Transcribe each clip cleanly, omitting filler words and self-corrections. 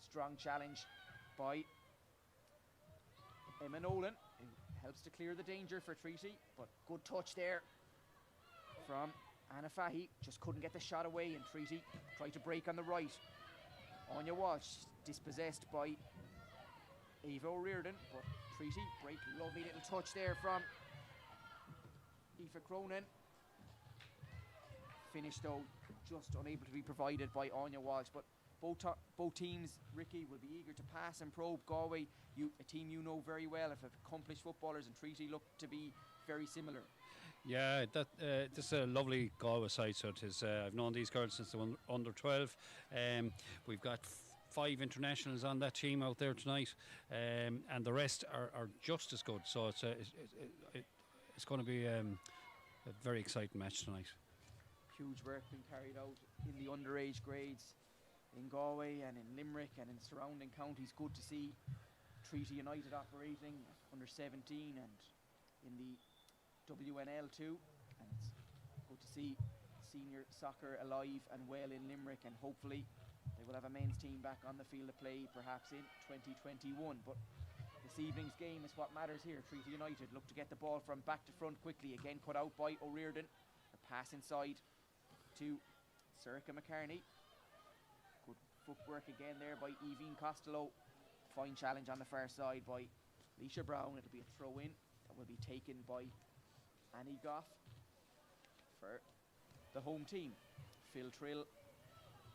strong challenge by Emma Nolan, who helps to clear the danger for Treaty, but good touch there from Anna Fahy. Just couldn't get the shot away, and Treaty tried to break on the right. Anya Walsh dispossessed by Eva O'Riordan, but Treaty break. Lovely little touch there from Aoife Cronin. Finish though just unable to be provided by Anya Walsh, but both teams, Ricky, will be eager to pass and probe. Galway, a team you know very well, have accomplished footballers, and Treaty look to be very similar. Yeah, this is a lovely Galway side. So it is. I've known these girls since they were under 12. We've got 5 internationals on that team out there tonight, and the rest are just as good. So it's going to be a very exciting match tonight. Huge work being carried out in the underage grades in Galway and in Limerick and in surrounding counties. Good to see Treaty United operating under 17 and in the WNL too, and it's good to see senior soccer alive and well in Limerick, and hopefully they will have a men's team back on the field of play perhaps in 2021. But this evening's game is what matters here. Treaty United look to get the ball from back to front quickly, again cut out by O'Riordan. The pass inside to Serica McCartney. Good footwork again there by Evine Costello. Fine challenge on the far side by Leisha Brown. It'll be a throw in that will be taken by Annie Goff for the home team. Phil Trill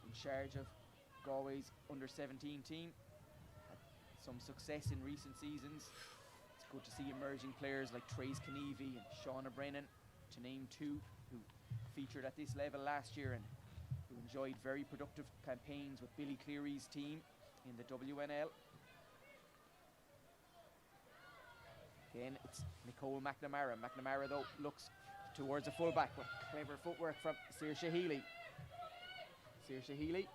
in charge of Galway's under 17 team. Had some success in recent seasons. It's good to see emerging players like Trace Kenevi and Shauna Brennan, to name 2 who featured at this level last year and who enjoyed very productive campaigns with Billy Cleary's team in the WNL. Again, it's Nicole McNamara. McNamara though looks towards a fullback, but clever footwork from Saoirse Healy. Saoirse Healy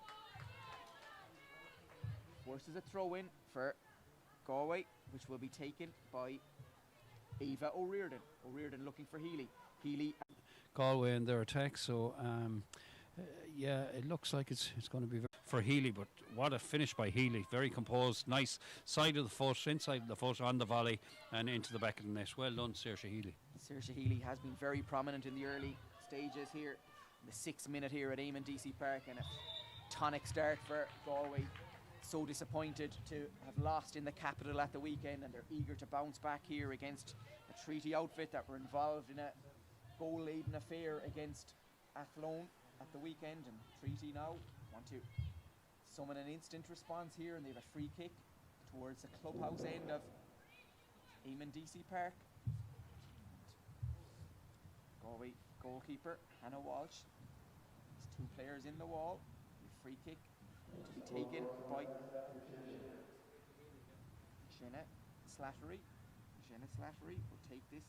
forces a throw in for Galway, which will be taken by Eva O'Riordan. O'Riordan looking for Healy. Healy. Galway in their attack, so yeah, it looks like it's going to be for Healy, but what a finish by Healy. Very composed, nice side of the foot, inside the foot on the volley and into the back of the net. Well done, Saoirse Healy. Saoirse Healy has been very prominent in the early stages here, the 6th minute here at Eamon DC Park, and a tonic start for Galway. So disappointed to have lost in the capital at the weekend, and they're eager to bounce back here against a Treaty outfit that were involved in a goal-laden affair against Athlone at the weekend. And Treaty now want to summon an instant response here, and they have a free kick towards the clubhouse end of Eamon DC Park. Galway goalkeeper Hannah Walsh. There's 2 players in the wall. The free kick to be taken by Jenna Slattery. Jenna Slattery will take this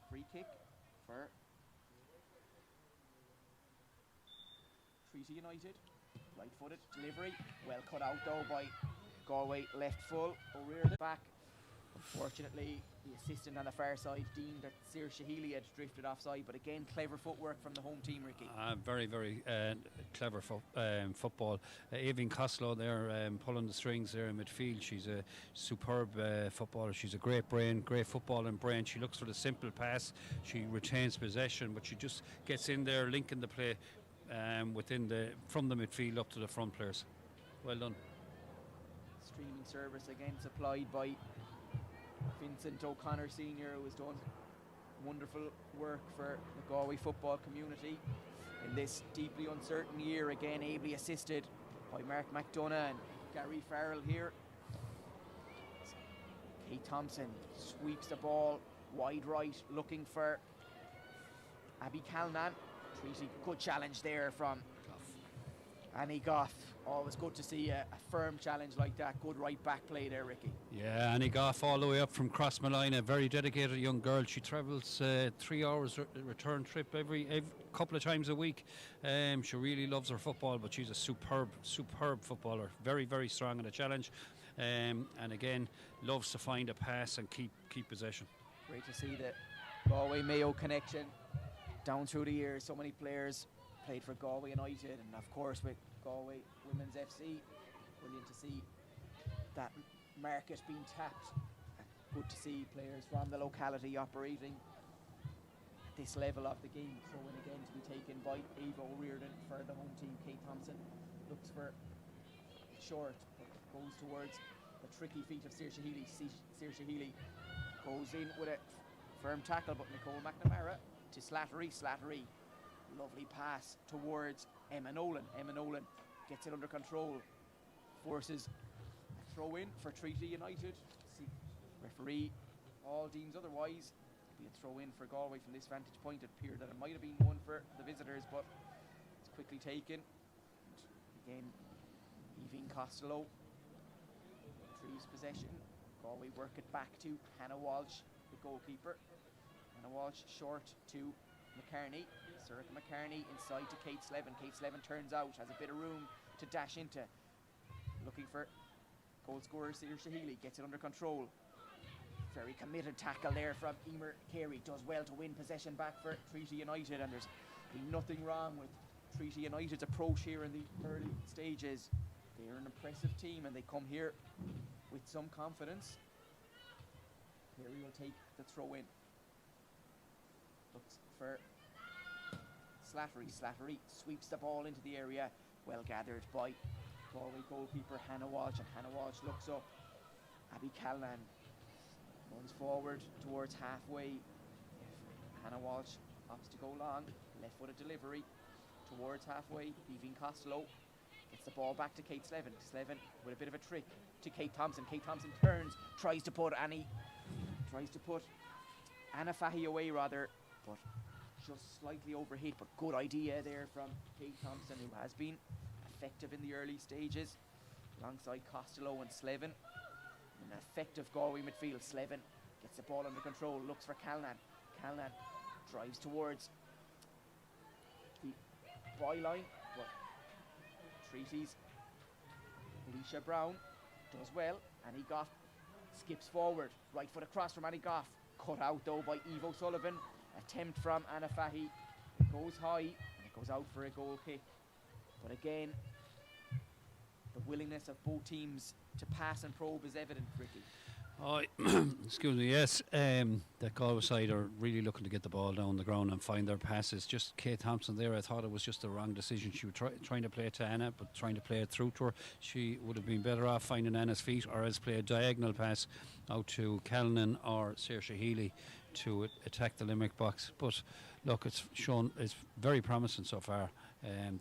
free kick for Treaty United. Right-footed delivery, well cut out though by Galway left full. O'Riordan back. Unfortunately, the assistant on the far side deemed that Saoirse Healy had drifted offside, but again, clever footwork from the home team, Ricky. Very, very clever football. Evine Costello there pulling the strings there in midfield. She's a superb footballer. She's a great brain, great footballing brain. She looks for the simple pass. She retains possession, but she just gets in there, linking the play from the midfield up to the front players. Well done. Streaming service again supplied by Vincent O'Connor Senior, who has done wonderful work for the Galway football community in this deeply uncertain year. Again, ably assisted by Mark McDonough and Gary Farrell here. Kate Thompson sweeps the ball wide right, looking for Abby Calnan. Treaty, good challenge there from Annie Goff. Always good to see a firm challenge like that. Good right back play there, Ricky. Yeah, Annie Goff all the way up from Crossmalina. A very dedicated young girl. She travels 3 hours return trip every couple of times a week. She really loves her football, but she's a superb footballer. Very, very strong in the challenge. And again, loves to find a pass and keep possession. Great to see the Galway Mayo connection down through the years. So many players played for Galway United, and of course with Galway Women's FC. Brilliant to see that market being tapped. Good to see players from the locality operating at this level of the game. Throw in again to be taken by Ava O'Riordan for the home team. Kate Thompson looks for it short, but goes towards the tricky feet of Saoirse Healy. Saoirse Healy goes in with a firm tackle, but Nicole McNamara to Slattery. Slattery, lovely pass towards Emma Nolan. Emma Nolan gets it under control, forces a throw in for Treaty United. See, referee all deems otherwise. Be a throw in for Galway from this vantage point. It appeared that it might have been one for the visitors, but it's quickly taken. And again, Evine Costello retrieves possession. Galway work it back to Hannah Walsh, the goalkeeper. Hannah Walsh short to McCarney. Sorcha McCarney inside to Kate Slevin. Kate Slevin turns out, has a bit of room to dash into. Looking for goal scorer Saoirse Healy, gets it under control. Very committed tackle there from Emer Carey. Does well to win possession back for Treaty United, and there's been nothing wrong with Treaty United's approach here in the early stages. They're an impressive team and they come here with some confidence. Carey will take the throw in. Looks for Slattery. Slattery sweeps the ball into the area. Well gathered by Galway goalkeeper Hannah Walsh, and Hannah Walsh looks up. Abby Callan runs forward towards halfway. Hannah Walsh opts to go long. Left-footed delivery towards halfway. Evine Costello gets the ball back to Kate Slevin. Slevin with a bit of a trick to Kate Thompson. Kate Thompson turns, tries to put Anna Fahy away rather, but just slightly overhit. But good idea there from Kate Thompson, who has been effective in the early stages alongside Costello and Slevin. An effective Galway midfield. Slevin gets the ball under control, looks for Callan. Callan drives towards the byline, but Treaty's Alicia Brown does well. Annie Goff skips forward, right foot across from Annie Goff, cut out though by Eve O'Sullivan. Attempt from Anna Fahy, it goes high and it goes out for a goal kick. But again, the willingness of both teams to pass and probe is evident, Ricky. Oh, excuse me, yes. The Galway side are really looking to get the ball down the ground and find their passes. Just Kate Thompson there, I thought it was just the wrong decision. She was trying to play it to Anna, but trying to play it through to her. She would have been better off finding Anna's feet, or else play a diagonal pass out to Callan or Saoirse Healy to attack the Limerick box. But look, it's very promising so far.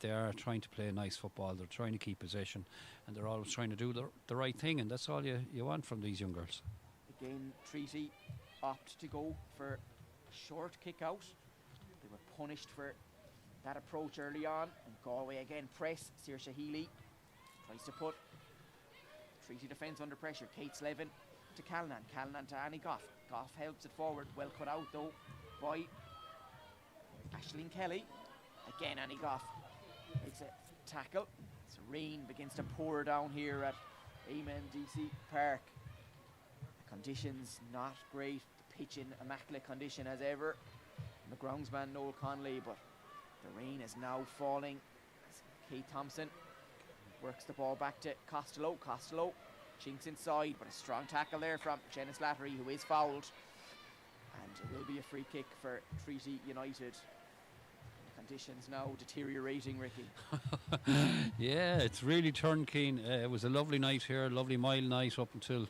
They are trying to play nice football. They're trying to keep possession, and they're always trying to do the right thing, and that's all you want from these young girls. Again, Treaty opt to go for a short kick out. They were punished for that approach early on, and Galway again press. Saoirse Healy tries to put Treaty defence under pressure. Kate Slevin to Callan. Callan to Annie Goff. Goff helps it forward. Well cut out though by Aisling Kelly. Again, Annie Goff makes a tackle. So rain begins to pour down here at Amen DC Park. The conditions not great. The pitch in immaculate condition as ever. And the groundsman Noel Conley, but the rain is now falling. Kate Thompson works the ball back to Costello. Costello chinks inside, but a strong tackle there from Jenna Slattery, who is fouled. And it will be a free kick for Treaty United. Conditions now deteriorating, Ricky. Yeah, it's really turned keen. It was a lovely night here, lovely mild night up until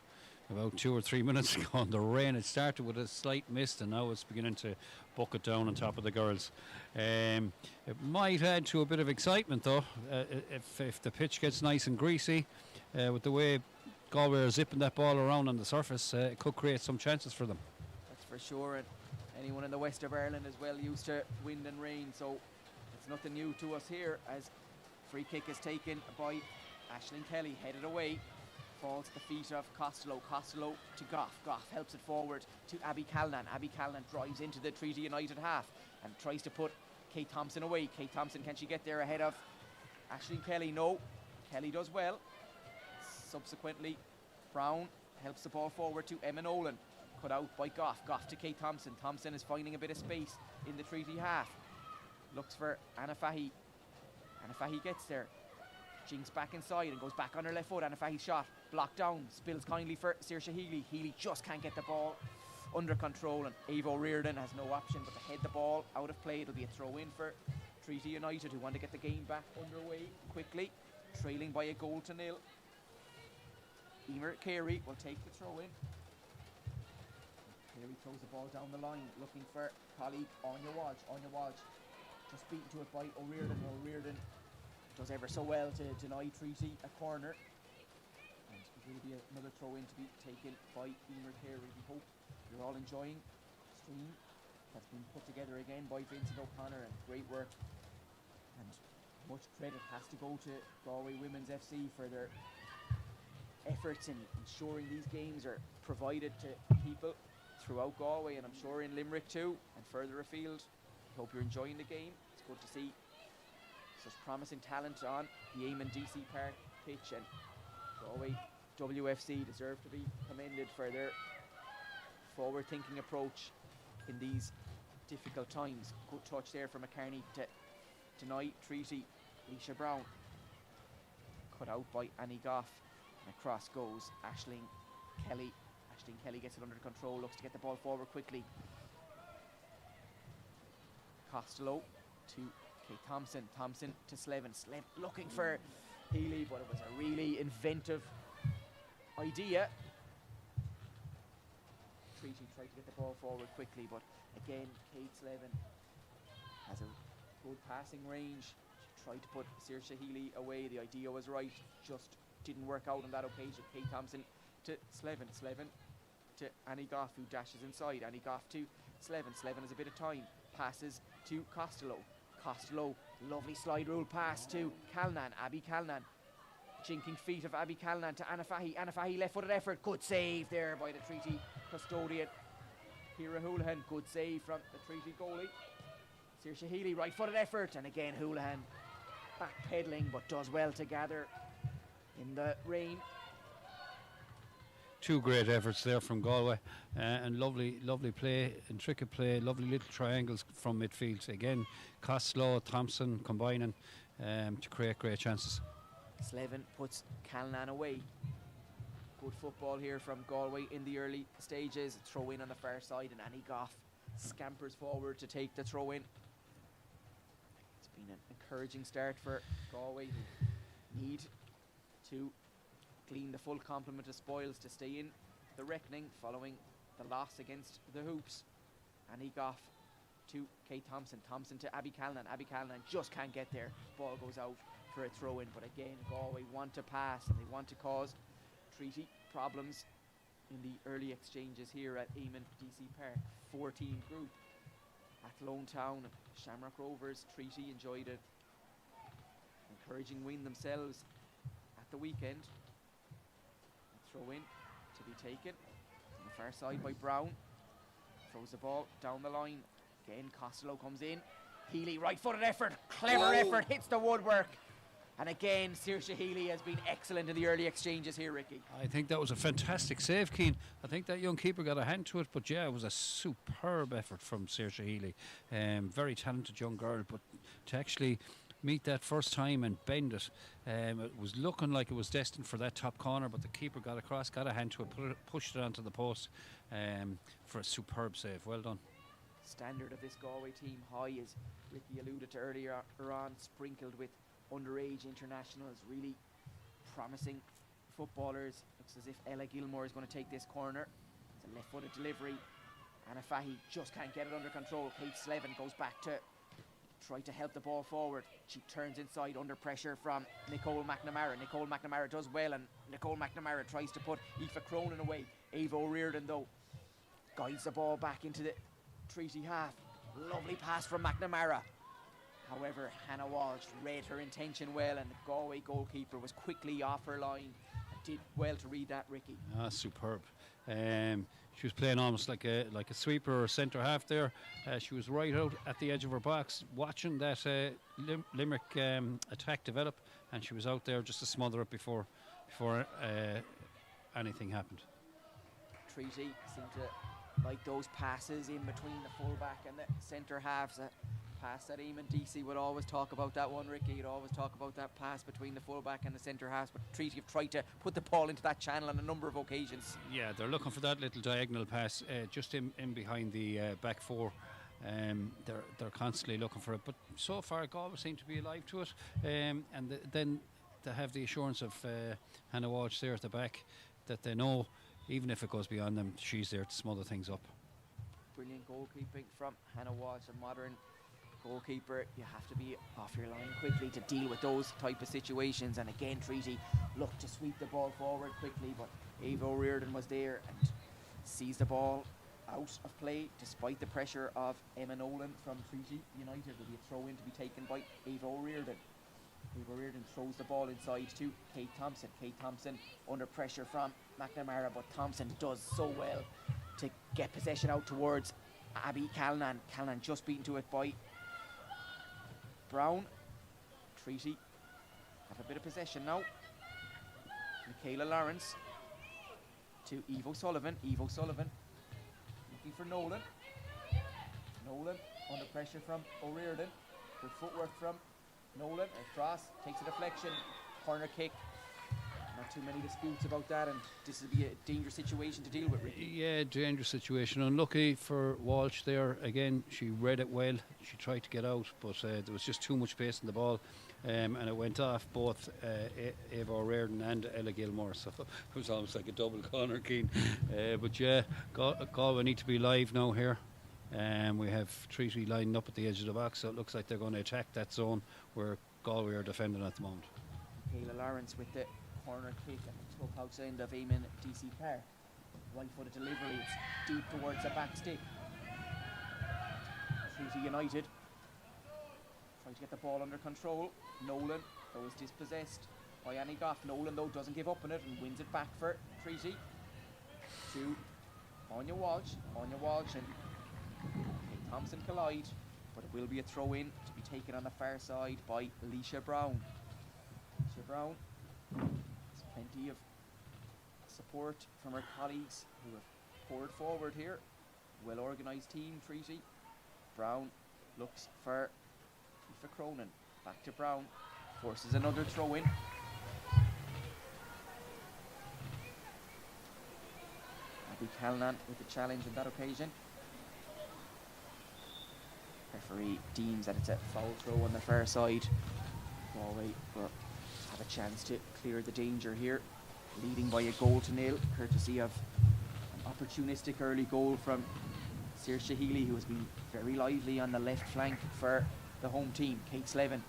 about 2 or 3 minutes ago. And the rain, it started with a slight mist and now it's beginning to bucket down on top of the girls. It might add to a bit of excitement though, if the pitch gets nice and greasy, with the way Galway are zipping that ball around on the surface. It could create some chances for them. That's for sure. And anyone in the west of Ireland is well used to wind and rain, so it's nothing new to us here, as free kick is taken by Aisling Kelly, headed away, falls at the feet of Costello. Costello to Goff. Goff helps it forward to Abby Callan. Abby Callan drives into the Treaty United half and tries to put Kate Thompson away. Kate Thompson, can she get there ahead of Aisling Kelly? No. Kelly does well. Subsequently, Brown helps the ball forward to Emma Nolan. Cut out by Goff. Goff to Kate Thompson. Thompson is finding a bit of space in the Treaty half. Looks for Anna Fahy. Anna Fahy gets there. Jinx back inside and goes back on her left foot. Anafahi's shot blocked down, spills kindly for Saoirse Healy. Healy just can't get the ball under control, and Ava Reardon has no option but to head the ball out of play. It'll be a throw in for Treaty United, who want to get the game back underway quickly, trailing by a goal to nil. Emer Carey will take the throw in. Carey throws the ball down the line, looking for colleague Anya Walsh. Anya Walsh just beaten to it by O'Riordan. O'Riordan does ever so well to deny Treaty a corner. And it will be another throw in to be taken by Emer Carey. We hope you're all enjoying the stream that's been put together again by Vincent O'Connor, and great work. And much credit has to go to Galway Women's FC for their efforts in ensuring these games are provided to people throughout Galway, and I'm sure in Limerick too and further afield. I hope you're enjoying the game. It's good to see such promising talent on the Eamon DC Park pitch, and Galway WFC deserve to be commended for their forward-thinking approach in these difficult times. Good touch there from McCartney to deny Treaty. Leisha Brown cut out by Annie Goff, and across goes Aisling Kelly. Aisling Kelly gets it under control, looks to get the ball forward quickly. Costello to Kate Thompson. Thompson to Slevin. Slevin looking for Healy, but it was a really inventive idea. Treaty tried to get the ball forward quickly, but again, Kate Slevin has a good passing range. She tried to put Saoirse Healy away. The idea was right, just didn't work out on that occasion. Kate Thompson to Slevin. Slevin to Annie Goff, who dashes inside. Annie Goff to Slevin. Slevin has a bit of time. Passes to Costello. Costello, lovely slide rule pass to Calnan. Abby Calnan. Jinking feet of Abby Calnan to Anafahi. Anafahi left-footed effort. Good save there by the Treaty custodian, Ciara Houlihan. Good save from the Treaty goalie. Saoirse Healy, right-footed effort. And again, Houlihan back-pedaling, but does well to gather in the rain. Two great efforts there from Galway, and lovely play, intricate play, lovely little triangles from midfield. Again, Costello, Thompson combining to create great chances. Slevin puts Calnan away. Good football here from Galway in the early stages. Throw in on the far side, and Annie Goff scampers forward to take the throw in. It's been an encouraging start for Galway, who need to glean the full complement of spoils to stay in the reckoning following the loss against the Hoops. Annie Goff to Kate Thompson. Thompson to Abby Calnan. Abby Calnan just can't get there. Ball goes out for a throw in, but again, Galway want to pass and they want to cause Treaty problems in the early exchanges here at Eamon DC Park. 14 group at Lone Town. Shamrock Rovers. Treaty enjoyed an encouraging win themselves at the weekend. Throw in to be taken on the far side by Brown. Throws the ball down the line. Again, Costello comes in. Healy, right-footed effort, clever effort, hits the woodwork. And again, Saoirse Healy has been excellent in the early exchanges here, Ricky. I think that was a fantastic save, Keane. I think that young keeper got a hand to it, but yeah, it was a superb effort from Saoirse Healy. Very talented young girl, but to actually meet that first time and bend it, it was looking like it was destined for that top corner, but the keeper got across, got a hand to it, pushed it onto the post for a superb save. Well done. Standard of this Galway team high, as Ricky alluded to earlier on, sprinkled with underage internationals, really promising footballers. Looks as if Ella Gilmore is going to take this corner. It's a left-footed delivery. Anafahi just can't get it under control. Kate Slevin goes back to try to help the ball forward. She turns inside under pressure from Nicole McNamara. Nicole McNamara does well, and Nicole McNamara tries to put Aoife Cronin away. Ava O'Riordan, though, guides the ball back into the Treaty half. Lovely pass from McNamara. However, Hannah Walsh read her intention well, and the Galway goalkeeper was quickly off her line. Did well to read that, Ricky. Superb. She was playing almost like a sweeper or centre half there. She was right out at the edge of her box, watching that Limerick attack develop, and she was out there just to smother it before anything happened. Treaty seemed to like those passes in between the fullback and the centre halves. pass that Eamon DC would always talk about that one, Ricky. He'd always talk about that pass between the fullback and the centre half, but Treaty have tried to put the ball into that channel on a number of occasions. Yeah, they're looking for that little diagonal pass just in behind the back four. They're constantly looking for it, but so far Galway seem to be alive to it, then they have the assurance of Hannah Walsh there at the back, that they know even if it goes beyond them, she's there to smother things up. Brilliant goalkeeping from Hannah Walsh, a modern goalkeeper. You have to be off your line quickly to deal with those type of situations, and again Treaty looked to sweep the ball forward quickly, but Ava O'Riordan was there and sees the ball out of play despite the pressure of Emma Nolan from Treaty United. Will be a throw in to be taken by Ava O'Riordan. Ava O'Riordan throws the ball inside to Kate Thompson. Kate Thompson under pressure from McNamara, but Thompson does so well to get possession out towards Abby Callanan. Callanan just beaten to it by Brown. Treaty have a bit of possession now. Michaela Lawrence to Eve O'Sullivan. Eve O'Sullivan looking for Nolan. Nolan under pressure from O'Riordan. Good footwork from Nolan. Across, takes a deflection, corner kick. Not too many disputes about that, and this will be a dangerous situation to deal with, Ricky. Yeah, dangerous situation. Unlucky for Walsh there. Again, she read it well. She tried to get out, but there was just too much pace in the ball, and it went off both Ava O'Riordan and Ella Gilmore, so it was almost like a double corner, Keane. But yeah, Galway need to be live now here. We have Treaty lined up at the edge of the box, so it looks like they're going to attack that zone where Galway are defending at the moment. Michaela Lawrence with the corner kick and the tuck outside of Eamon DC Park. Right footed delivery, it's deep towards the back stick. Treaty United trying to get the ball under control. Nolan, though, is dispossessed by Annie Goff. Nolan, though, doesn't give up on it and wins it back for Treaty to Anya Walsh. Anya Walsh and Kate Thompson collide, but it will be a throw in to be taken on the far side by Alicia Brown. Alicia Brown has plenty of support from her colleagues who have poured forward here. Well organised team, Treaty. Brown looks for Aoife Cronin. Back to Brown, forces another throw in. Abby Callanan with the challenge on that occasion. Referee deems that it's a foul throw on the far side. Galway will have a chance to clear the danger here, leading by a 1-0, courtesy of an opportunistic early goal from Saoirse Healy, who has been very lively on the left flank for the home team. Kate Slevin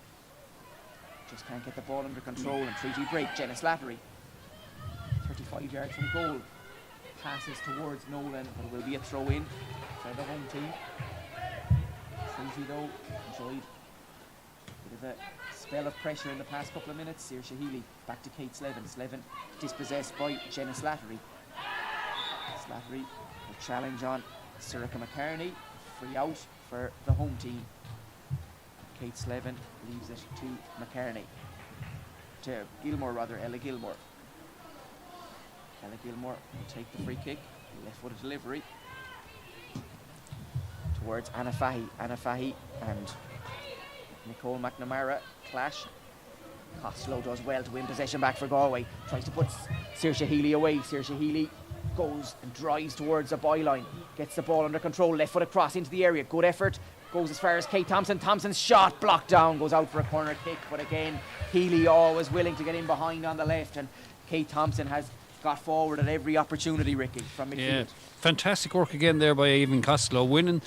just can't get the ball under control, and Treaty break. Jenna Slattery, 35 yards from goal, passes towards Nolan, but it will be a throw in for the home team. Treaty, though, enjoyed a bit of a spell of pressure in the past couple of minutes. Saoirse Healy back to Kate Slevin. Slevin dispossessed by Jenna Slattery. Slattery a challenge on Sirica McCartney. Free out for the home team. Kate Slevin leaves it to McCartney. To Gilmore, rather, Ella Gilmore. Ella Gilmore will take the free kick. Left footed delivery towards Anna Fahy. Anna Fahy and Nicole McNamara clash. Costello does well to win possession back for Galway. Tries to put Saoirse Healy away. Saoirse Healy goes and drives towards the byline. Gets the ball under control. Left foot across into the area. Good effort. Goes as far as Kate Thompson. Thompson's shot blocked down. Goes out for a corner kick. But again, Healy always willing to get in behind on the left. And Kate Thompson has got forward at every opportunity, Ricky, from midfield. Yeah, fantastic work again there by Evan Costello, winning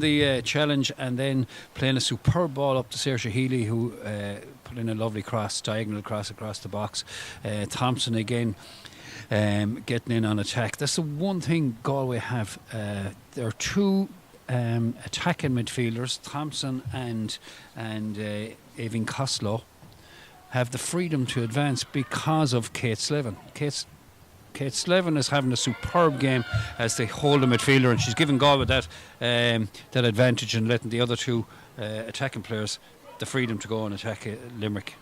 the challenge and then playing a superb ball up to Saoirse Healy, who put in a lovely cross, diagonal cross across the box. Thompson again getting in on attack. That's the one thing Galway have. There are two attacking midfielders, Thompson and Evan Costello, have the freedom to advance because of Kate Slevin. Kate Slevin is having a superb game as they hold the midfielder, and she's giving Galway that advantage and letting the other two attacking players the freedom to go and attack Limerick.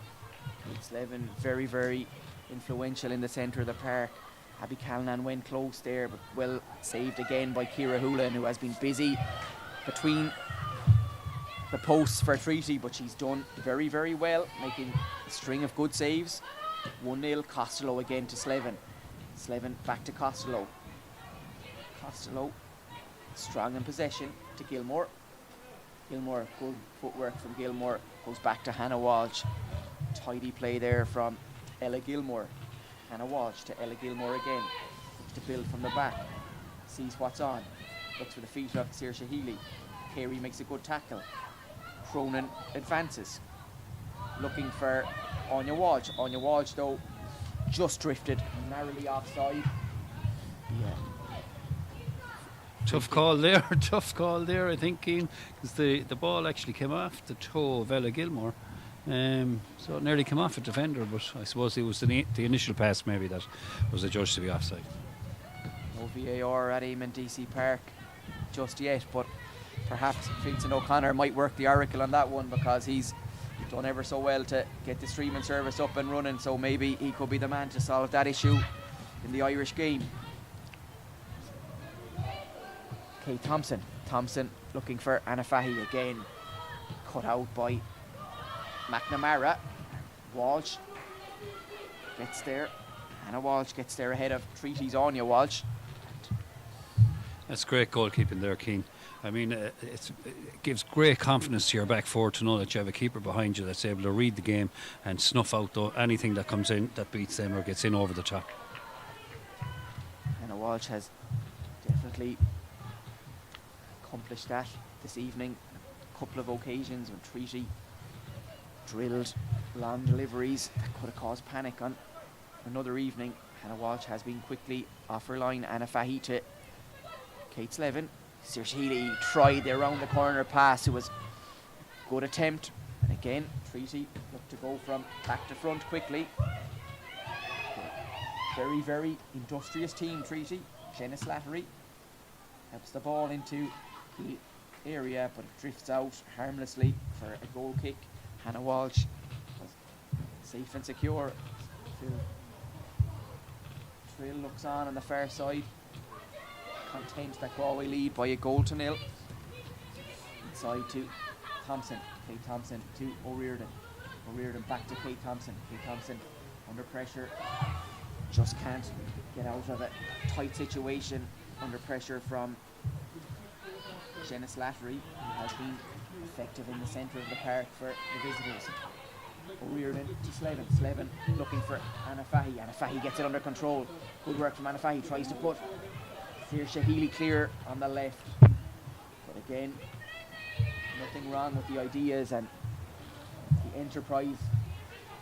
Kate Slevin very, very influential in the centre of the park. Abby Callanan went close there, but well saved again by Ciara Houlihan, who has been busy between the posts for Treaty, but she's done very, very well, making a string of good saves. 1-0, Costello again to Slevin. Slevin back to Costello. Costello strong in possession to Gilmore. Gilmore, good footwork from Gilmore, goes back to Hannah Walsh. Tidy play there from Ella Gilmore. Hannah Walsh to Ella Gilmore again. Looks to build from the back. Sees what's on. Looks for the feet of Saoirse Healy. Carey makes a good tackle. Cronin advances. Looking for Anya Walsh. Anya Walsh, though, just drifted narrowly offside. Yeah. Tough call there, tough call there, I think, Keane, because the ball actually came off the toe of Ella Gilmore. So it nearly came off a defender, but I suppose it was the initial pass maybe that was adjudged to be offside. No VAR at Eamon DC Park just yet, but perhaps Vincent O'Connor might work the oracle on that one, because he's done ever so well to get the streaming service up and running, so maybe he could be the man to solve that issue in the Irish game. Kate Thompson. Thompson looking for Anna Fahy again. Cut out by McNamara. Walsh gets there. Anna Walsh gets there ahead of Treaty's Anya Walsh. That's great goalkeeping there, Keane. I mean, it gives great confidence to your back four to know that you have a keeper behind you that's able to read the game and snuff out anything that comes in that beats them or gets in over the top. Anna Walsh has definitely accomplished that this evening. A couple of occasions when Treaty drilled long deliveries that could have caused panic on another evening. Hannah Walsh has been quickly off her line. Anna Fahy to Kate Slevin. Saoirse Healy tried the around the corner pass. It was a good attempt. And again, Treaty looked to go from back to front quickly. Very, very industrious team, Treaty. Jenna Slattery helps the ball into the area, but it drifts out harmlessly for a goal kick. Hannah Walsh was safe and secure. Trill looks on the far side. Content that Galway lead by a goal to nil. Inside to Thompson. Kate Thompson to O'Riordan. O'Riordan back to Kate Thompson. Kate Thompson under pressure. Just can't get out of a tight situation under pressure from Jenna Slattery, who has been effective in the centre of the park for the visitors. O'Riordan to Slevin. Slevin looking for Anna Fahy. Anna Fahy gets it under control. Good work from Anna Fahy. Tries to put Saoirse Healy clear on the left. But again, nothing wrong with the ideas and the enterprise.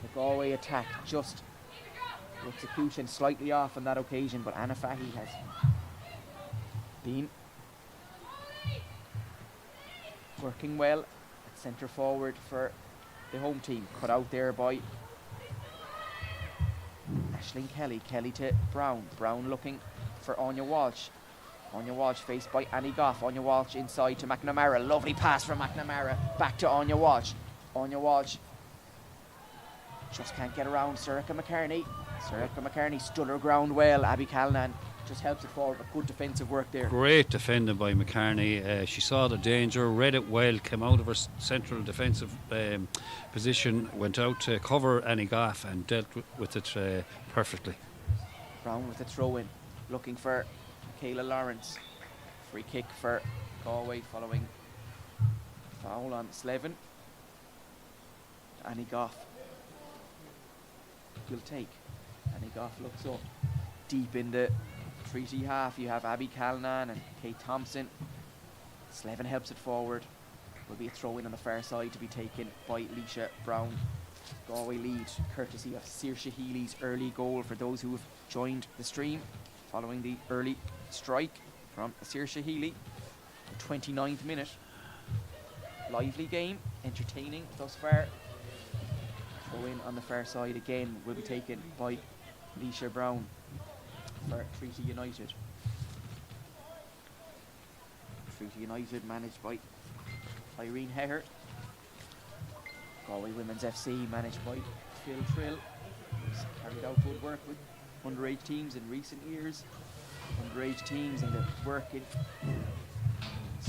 The Galway attack, just the execution slightly off on that occasion, but Anna Fahy has been working well at centre forward for the home team. Cut out there by Aisling Kelly. Kelly to Brown. Brown looking for Anya Walsh. Anya Walsh faced by Annie Goff. Anya Walsh inside to McNamara. Lovely pass from McNamara. Back to Anya Walsh. Anya Walsh just can't get around Sorcha McCartney. Sorcha McCartney stood her ground well. Abby Callanan just helps it forward, but good defensive work there. Great defending by McCartney. She saw the danger, read it well, came out of her central defensive position, went out to cover Annie Goff and dealt with it perfectly. Brown with the throw in, looking for Kayla Lawrence. Free kick for Galway following foul on Slevin. Annie Goff will take. Annie Goff looks up. Deep in the Treaty half, you have Abby Callanan and Kate Thompson. Slevin helps it forward. Will be a throw in on the far side to be taken by Leisha Brown. Galway lead courtesy of Saoirse Healy's early goal for those who have joined the stream following the early strike from Saoirse Healy. The 29th minute. Lively game, entertaining thus far. Throw in on the far side again will be taken by Leisha Brown for Treaty United. Treaty United managed by Irene Heher. Galway Women's FC managed by Phil Trill, who's carried out good work with underage teams in recent years. Underage teams and the work in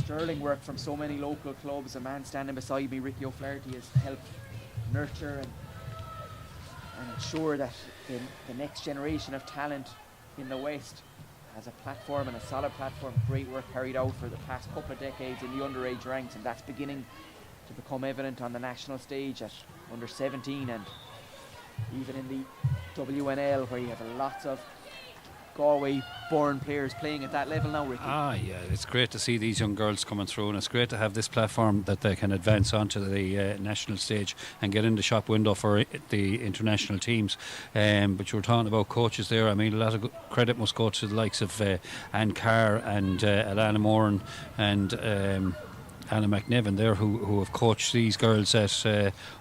sterling work from so many local clubs. A man standing beside me, Ricky O'Flaherty, has helped nurture and ensure that the next generation of talent in the West has a platform, and a solid platform. Great work carried out for the past couple of decades in the underage ranks, and that's beginning to become evident on the national stage at under 17 and even in the WNL, where you have lots of Galway-born players playing at that level now, Ricky. Yeah, it's great to see these young girls coming through, and it's great to have this platform that they can advance onto the national stage and get in the shop window for the international teams. But you were talking about coaches there. I mean, a lot of credit must go to the likes of Anne Carr and Alana Moran and Anna McNevin there, who have coached these girls at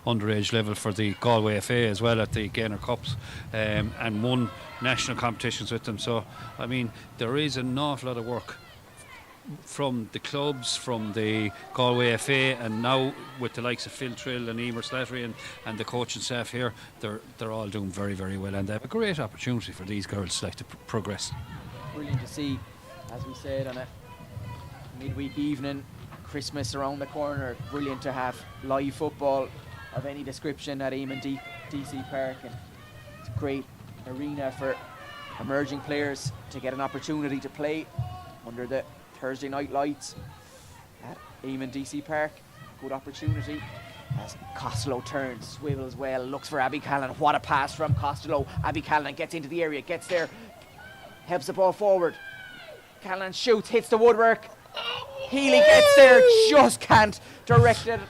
underage level for the Galway FA as well at the Gainer Cups, and won national competitions with them. So I mean, there is an awful lot of work from the clubs, from the Galway FA, and now with the likes of Phil Trill and Emer Slattery and the coaching staff here, they're all doing very, very well, and they have a great opportunity for these girls to progress. Brilliant to see, as we said, on a midweek evening, Christmas around the corner. Brilliant to have live football of any description at Eamon DC Park, and it's a great arena for emerging players to get an opportunity to play under the Thursday night lights at Eamon DC Park. Good opportunity as Costello turns, swivels well, looks for Abby Callan. What a pass from Costello. Abby Callan gets into the area, gets there, helps the ball forward. Callan shoots, hits the woodwork. Healy gets there, just can't direct it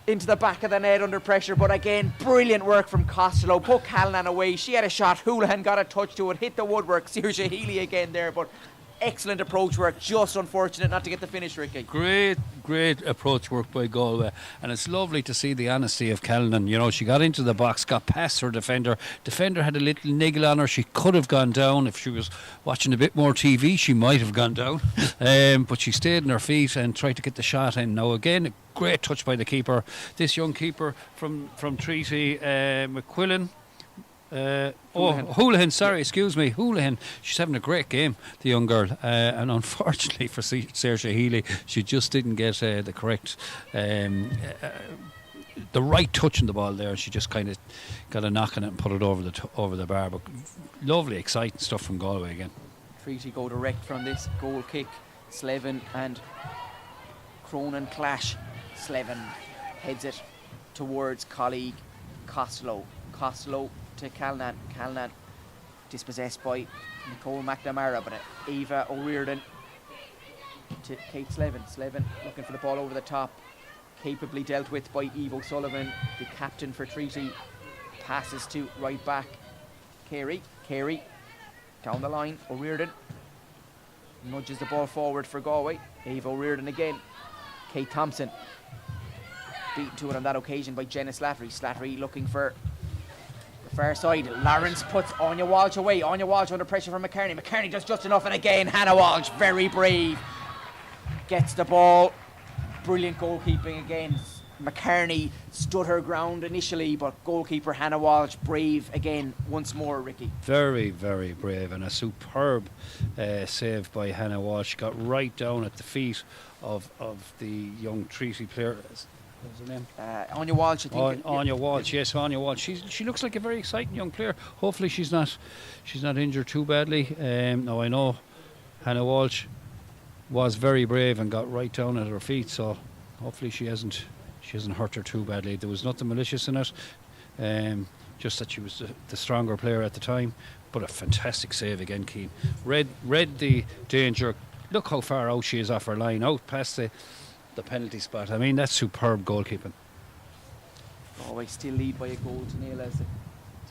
into the back of the net under pressure, but again, brilliant work from Costello. Put Callan away. She had a shot. Houlihan got a touch to it, hit the woodwork. Saoirse Healy again there, but excellent approach work. Just unfortunate not to get the finish, Ricky. Great approach work by Galway, and it's lovely to see the honesty of Callan. You know, she got into the box, got past her defender. Defender had a little niggle on her. She could have gone down. If she was watching a bit more TV, she might have gone down. But she stayed on her feet and tried to get the shot in. Now again, a great touch by the keeper. This young keeper from Treaty, McQuillan. Houlihan, Houlihan. She's having a great game, the young girl, and unfortunately for Saoirse Healy, she just didn't get the correct the right touch on the ball there. She just kind of got a knock on it and put it over the bar. But lovely, exciting stuff from Galway again. Treaty go direct from this goal kick. Slevin and Cronin clash. Slevin heads it towards colleague Costello to Calnan. Calnan dispossessed by Nicole McNamara, but Eva O'Riordan to Kate Slevin. Slevin looking for the ball over the top, capably dealt with by Eve O'Sullivan, the captain for Treaty. Passes to right back Carey down the line. O'Riordan nudges the ball forward for Galway. Eve O'Riordan again. Kate Thompson beaten to it on that occasion by Jenna Slattery. Slattery looking for far side. Lawrence puts Anya Walsh away. Anya Walsh under pressure from McCarney. McCarney does just enough, and again Hannah Walsh, very brave, gets the ball. Brilliant goalkeeping again. McCarney stood her ground initially, but goalkeeper Hannah Walsh brave again once more, Ricky. Very, very brave, and a superb save by Hannah Walsh. Got right down at the feet of the young Treaty player. What's her name? Anya Walsh, I think. Anya Walsh, yes, Anya Walsh. She looks like a very exciting young player. Hopefully she's not injured too badly. Now I know Hannah Walsh was very brave and got right down at her feet, so hopefully she hasn't hurt her too badly. There was nothing malicious in it, just that she was the stronger player at the time. But a fantastic save again, Keane. Read the danger. Look how far out she is off her line, out past the penalty spot. I mean, that's superb goalkeeping. Always still lead by a goal to nil as the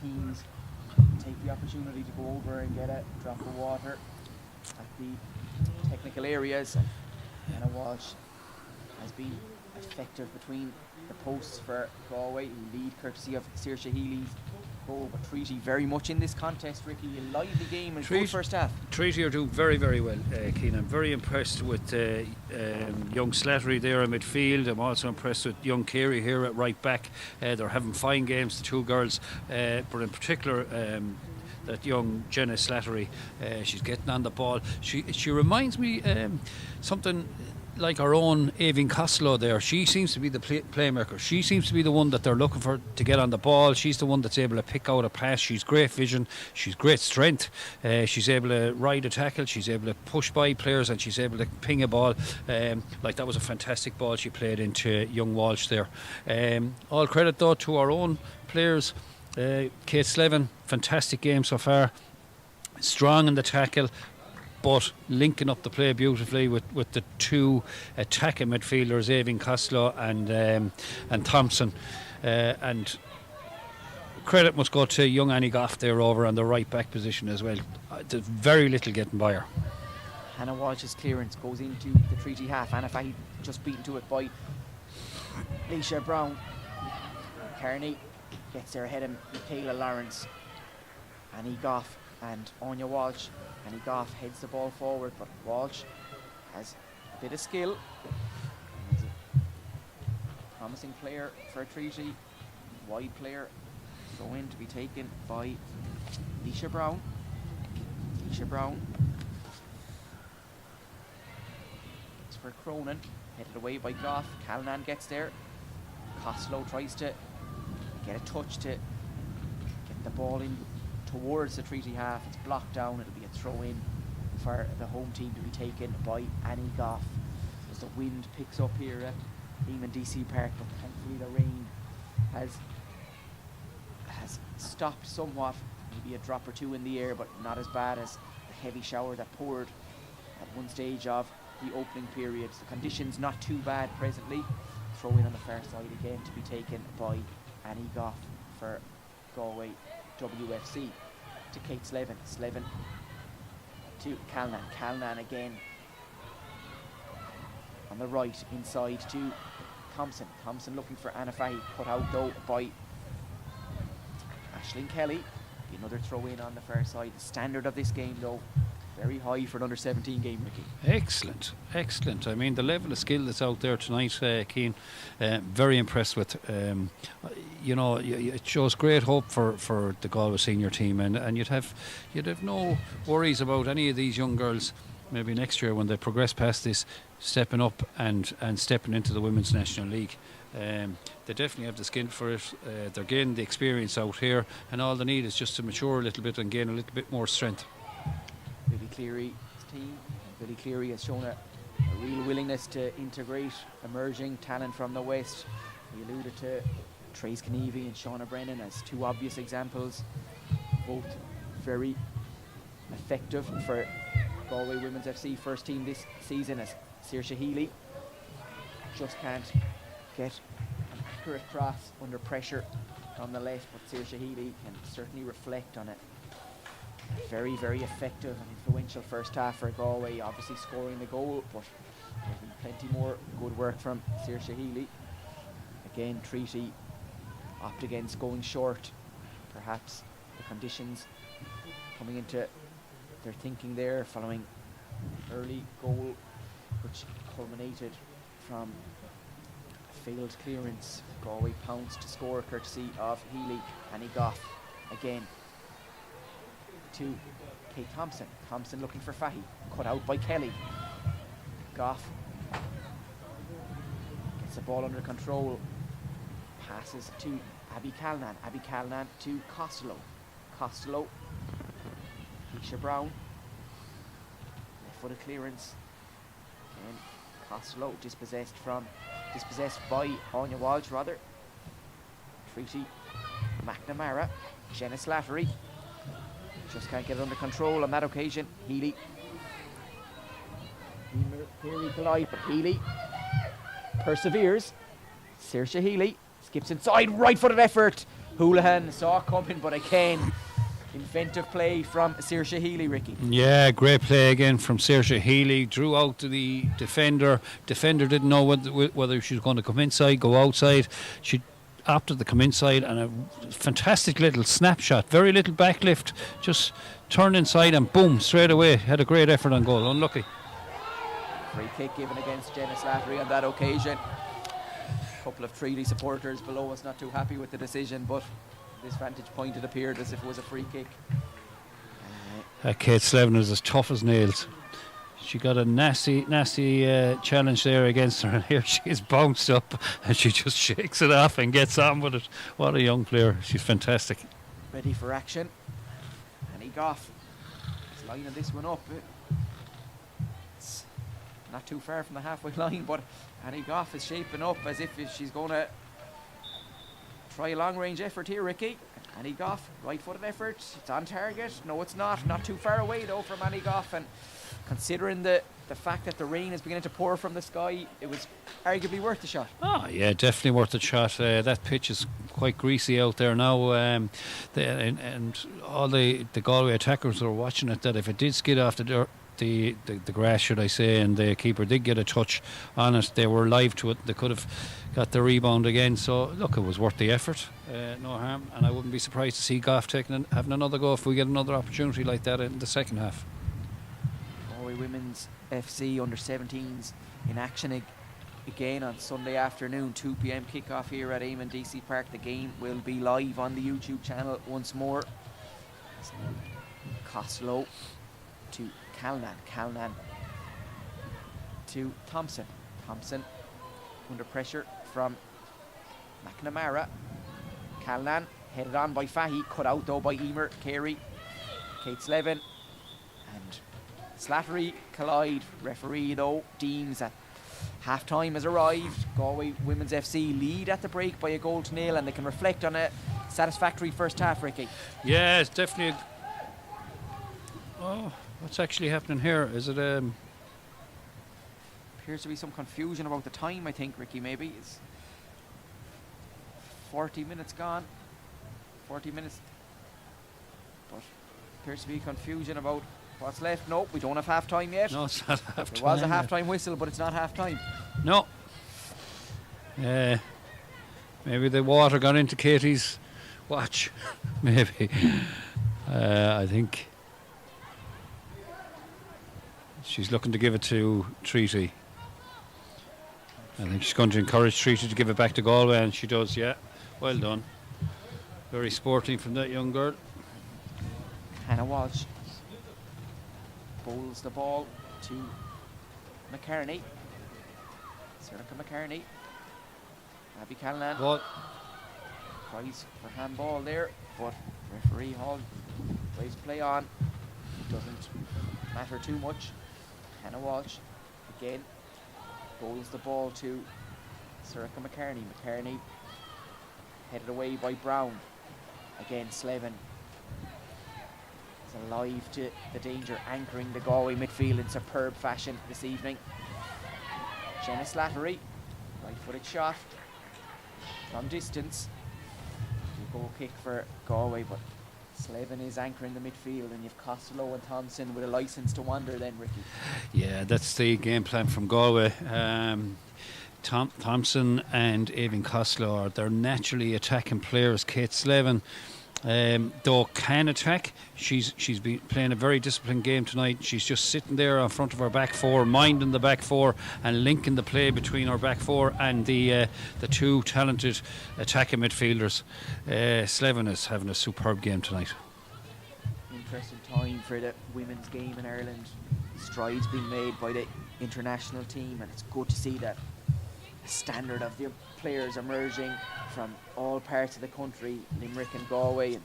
teams take the opportunity to go over and get a drop of water at the technical areas. Hannah Walsh has been effective between the posts for Galway, who lead courtesy of Saoirse Healy's goal. But Treaty very much in this contest, Ricky. A lively game and good first half. Treaty are doing very, very well, Keane. I'm very impressed with young Slattery there in midfield. I'm also impressed with young Carey here at right back. They're having fine games, the two girls, but in particular that young Jenna Slattery, she's getting on the ball. She reminds me something like our own Aoibhinn Costello there, she seems to be the playmaker. She seems to be the one that they're looking for to get on the ball. She's the one that's able to pick out a pass. She's great vision. She's great strength. She's able to ride a tackle. She's able to push by players, and she's able to ping a ball. Like that was a fantastic ball she played into young Walsh there. All credit though to our own players. Kate Slevin, fantastic game so far. Strong in the tackle, but linking up the play beautifully with the two attacking midfielders, Aoibhinn Costello and Thompson. And credit must go to young Annie Goff there over on the right back position as well. There's very little getting by her. Hannah Walsh's clearance goes into the treaty half. Anna Fahy just beaten to it by Leisha Brown. Kearney gets there ahead of Michaela Lawrence. Annie Goff and Anya Walsh. Annie Goff heads the ball forward, but Walsh has a bit of skill. He's a promising player for a treaty. Wide player. Throw in to be taken by Leisha Brown. Leisha Brown. It's for Cronin. Headed away by Goff. Callanan gets there. Costello tries to get a touch to get the ball in towards the treaty half. It's blocked down. It'll be a throw in for the home team to be taken by Annie Goff. As the wind picks up here at Lehman DC Park, but thankfully the rain has stopped somewhat. Maybe a drop or two in the air, but not as bad as the heavy shower that poured at one stage of the opening periods. The conditions not too bad presently. Throw in on the far side again to be taken by Annie Goff for Galway WFC. To Kate Slevin. Slevin to Callanan. Callanan again on the right inside to Thompson. Thompson looking for Anna Fahy. Put out though by Aisling Kelly. Another throw in on the far side. The standard of this game though, very high for an under 17 game, Ricky. Excellent, excellent. I mean, the level of skill that's out there tonight, Cian, very impressed with. It shows great hope for the Galway senior team, and you'd have no worries about any of these young girls maybe next year when they progress past this, stepping up and stepping into the Women's National League. They definitely have the skin for it. They're getting the experience out here, and all they need is just to mature a little bit and gain a little bit more strength. Billy Cleary's team. Billy Cleary has shown a real willingness to integrate emerging talent from the West. We alluded to Trace Knievy and Shauna Brennan as two obvious examples, both very effective for Galway Women's FC first team this season, as Saoirse Healy just can't get an accurate cross under pressure on the left, but Saoirse Healy can certainly reflect on it. Very, very effective and influential first half for Galway, obviously scoring the goal, but there's been plenty more good work from Saoirse Healy. Again, Treaty opt against going short. Perhaps the conditions coming into their thinking there following early goal, which culminated from a failed clearance. Galway pounced to score courtesy of Healy. Annie Goff again to Kate Thompson. Thompson looking for Fahy. Cut out by Kelly. Goff gets the ball under control. Passes to Abby Callanan. Abby Callanan to Costello. Costello. Keisha Brown. Left-footed clearance. Again, Costello dispossessed by Anya Walsh rather. Treaty McNamara. Jenna Slattery. Just can't get it under control on that occasion. Healy. Healy collide, but Healy perseveres. Saoirse Healy skips inside, right-footed effort. Houlihan saw it coming, but again, inventive play from Saoirse Healy, Ricky. Yeah, great play again from Saoirse Healy. Drew out to the defender. Defender didn't know whether she was going to come inside, go outside. She opted to come inside, and a fantastic little snapshot, very little backlift, just turned inside and boom, straight away. Had a great effort on goal. Unlucky. Free kick given against Jenna Slattery on that occasion. A couple of Treaty supporters below us not too happy with the decision, but this vantage point it appeared as if it was a free kick. Kate Slevin is as tough as nails. She got a nasty challenge there against her, and here she is bounced up, and she just shakes it off and gets on with it. What a young player. She's fantastic. Ready for action. Annie Goff is lining this one up. It's not too far from the halfway line, but Annie Goff is shaping up as if she's going to try a long-range effort here, Ricky. Annie Goff, right-footed effort. It's on target. No, it's not. Not too far away, though, from Annie Goff. And considering the fact that the rain is beginning to pour from the sky, it was arguably worth the shot. Oh, yeah, definitely worth the shot. That pitch is quite greasy out there now. And all the Galway attackers were watching it, that if it did skid off the dirt, the grass, should I say, and the keeper did get a touch on it, they were live to it. They could have got the rebound again. So, look, it was worth the effort. No harm. And I wouldn't be surprised to see Goff having another go if we get another opportunity like that in the second half. Galway Women's FC under-17s in action again on Sunday afternoon, 2 p.m. kickoff here at Eamon DC Park. The game will be live on the YouTube channel once more. Costello to Calnan to Thompson. Thompson under pressure from McNamara. Calnan headed on by Fahy, cut out though by Emer, Carey, Kate Slevin, and Slattery collide. Referee though deems that half-time has arrived. Galway Women's FC lead at the break by 1-0, and they can reflect on a satisfactory first half, Ricky. Yeah, it's definitely oh, what's actually happening here? Is it appears to be some confusion about the time, I think, Ricky. Maybe it's 40 minutes gone. 40 minutes. But appears to be confusion about what's left. No, we don't have half-time yet. No, it's not half-time. There was a half-time whistle, but it's not half-time. No. Maybe the water got into Katie's watch. Maybe. I think she's looking to give it to Treaty. I think she's going to encourage Treaty to give it back to Galway, and she does, yeah. Well done. Very sporting from that young girl. Hannah Walsh bowls the ball to McCarney. Serica McCarney. Abby Callan. What? Tries for handball there, but referee Hall waves play on. Doesn't matter too much. Hannah Walsh again bowls the ball to Serica McCarney. McCarney headed away by Brown. Again, Slevin is alive to the danger, anchoring the Galway midfield in superb fashion this evening. Jenna Slattery, right-footed shot from distance. Goal kick for Galway, but Slevin is anchoring the midfield, and you've Costello and Thompson with a licence to wander then, Ricky. Yeah, that's the game plan from Galway. Thompson and Evan Costello are they're naturally attacking players. Kate Slevin, though, can attack. She's been playing a very disciplined game tonight. She's just sitting there in front of her back four, minding the back four and linking the play between her back four and the two talented attacking midfielders. Slevin is having a superb game tonight. Interesting time for the women's game in Ireland. Strides being made by the international team, and it's good to see that the standard of the players emerging from all parts of the country, Limerick and Galway and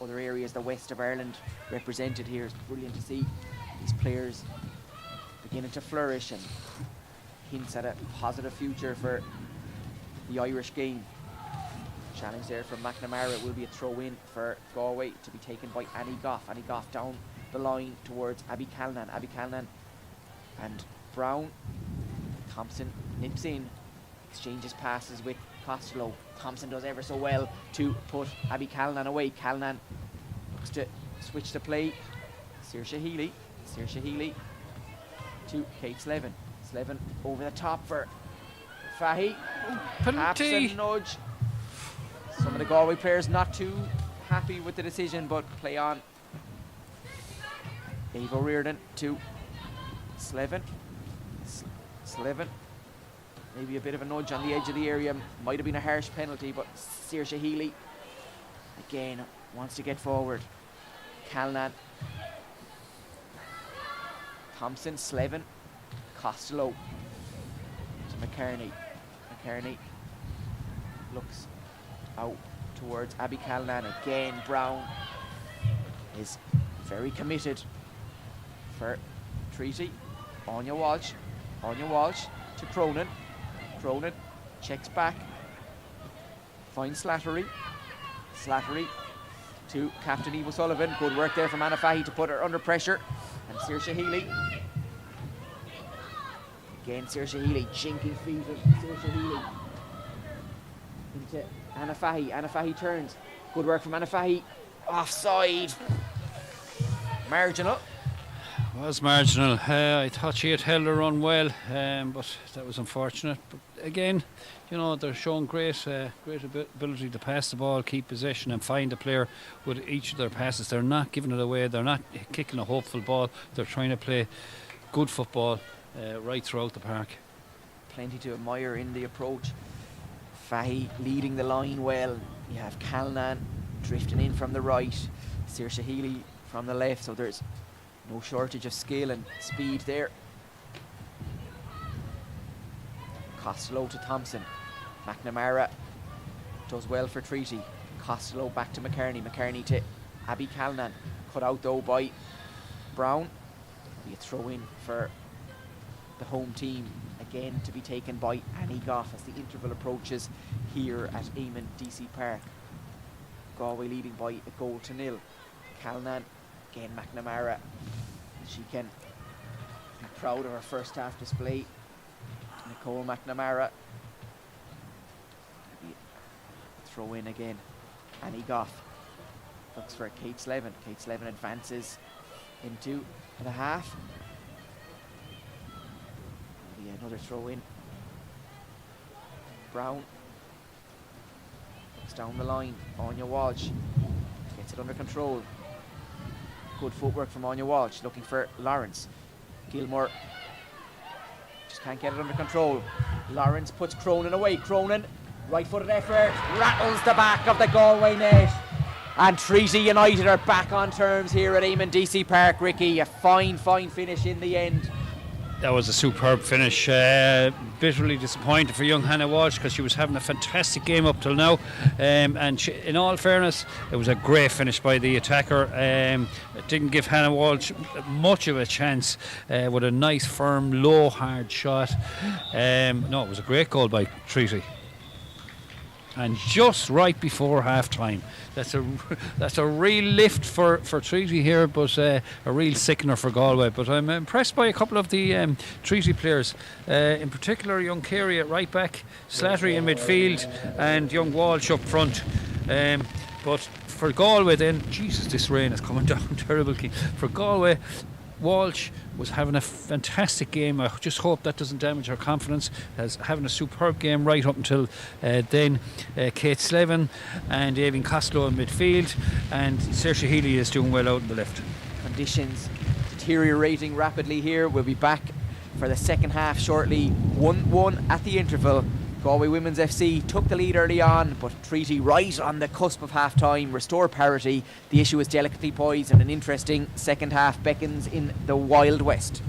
other areas, the west of Ireland represented here. It's brilliant to see these players beginning to flourish and hints at a positive future for the Irish game. Challenge there from McNamara. It will be a throw-in for Galway to be taken by Annie Goff. Annie Goff down the line towards Abby Calnan. Abby Calnan and Brown. Thompson nips in, exchanges passes with Costello. Thompson does ever so well to put Abby Calnan away. Calnan looks to switch the play. Saoirse Healy to Kate Slevin. Slevin over the top for Fahy. Penalty. Absent nudge. Some of the Galway players not too happy with the decision, but play on. Ava Reardon to Slevin. Slevin. Maybe a bit of a nudge on the edge of the area. Might have been a harsh penalty, but Saoirse Healy again wants to get forward. Calnan. Thompson, Slevin, Costello to McKerney. McKerney looks out towards Abby Callanan. Again, Brown is very committed for Treaty. Anya Walsh to Cronin. Cronin checks back, finds Slattery. Slattery to Captain Eva Sullivan. Good work there from Anna Fahy to put her under pressure. And Saoirse Healy. Again, Saoirse Healy, jinking feet of Saoirse Healy. Into Anna Fahy. Anna Fahy turns. Good work from Anna Fahy. Offside. Marginal. Was marginal. I thought she had held her run well, but that was unfortunate. But again, you know, they're showing great ability to pass the ball, keep possession and find a player with each of their passes. They're not giving it away. They're not kicking a hopeful ball. They're trying to play good football right throughout the park. Plenty to admire in the approach. Fahy leading the line well. You have Callanan drifting in from the right. Saoirse Healy from the left. So there's no shortage of skill and speed there. Costello to Thompson. McNamara does well for Treaty. Costello back to McKerney. McKerney to Abby Callanan. Cut out though by Brown. Be a throw in for the home team. Again to be taken by Annie Goff as the interval approaches here at Eamon DC Park. Galway leading by 1-0. Callanan. Again, McNamara. She can be proud of her first half display. Nicole McNamara. Throw in again. Annie Goff looks for Kate Slevin. Kate Slevin advances into the half. Maybe another throw in. Brown looks down the line. Anya Walsh gets it under control. Good footwork from Anya Walsh, looking for Lawrence. Gilmore just can't get it under control. Lawrence puts Cronin away. Cronin, right-footed effort, rattles the back of the Galway net. And Treaty United are back on terms here at Eamon DC Park, Ricky. A fine finish in the end. That was a superb finish. Bitterly disappointed for young Hannah Walsh because she was having a fantastic game up till now. And in all fairness, it was a great finish by the attacker. It didn't give Hannah Walsh much of a chance with a nice, firm, low, hard shot. No, it was a great goal by Treaty. And just right before half-time. That's a real lift for Treaty here, but a real sickener for Galway. But I'm impressed by a couple of the Treaty players, in particular young Carey at right back, Slattery in midfield, and young Walsh up front. But for Galway then, Jesus, this rain is coming down terrible. For Galway, Walsh was having a fantastic game. I just hope that doesn't damage her confidence. As having a superb game right up until then. Kate Slevin and Aoibhinn Costello in midfield, and Saoirse Healy is doing well out on the left. Conditions deteriorating rapidly here. We'll be back for the second half shortly. 1-1 at the interval. Galway Women's FC took the lead early on, but Treaty right on the cusp of half-time, restore parity. The issue is delicately poised, and an interesting second half beckons in the Wild West.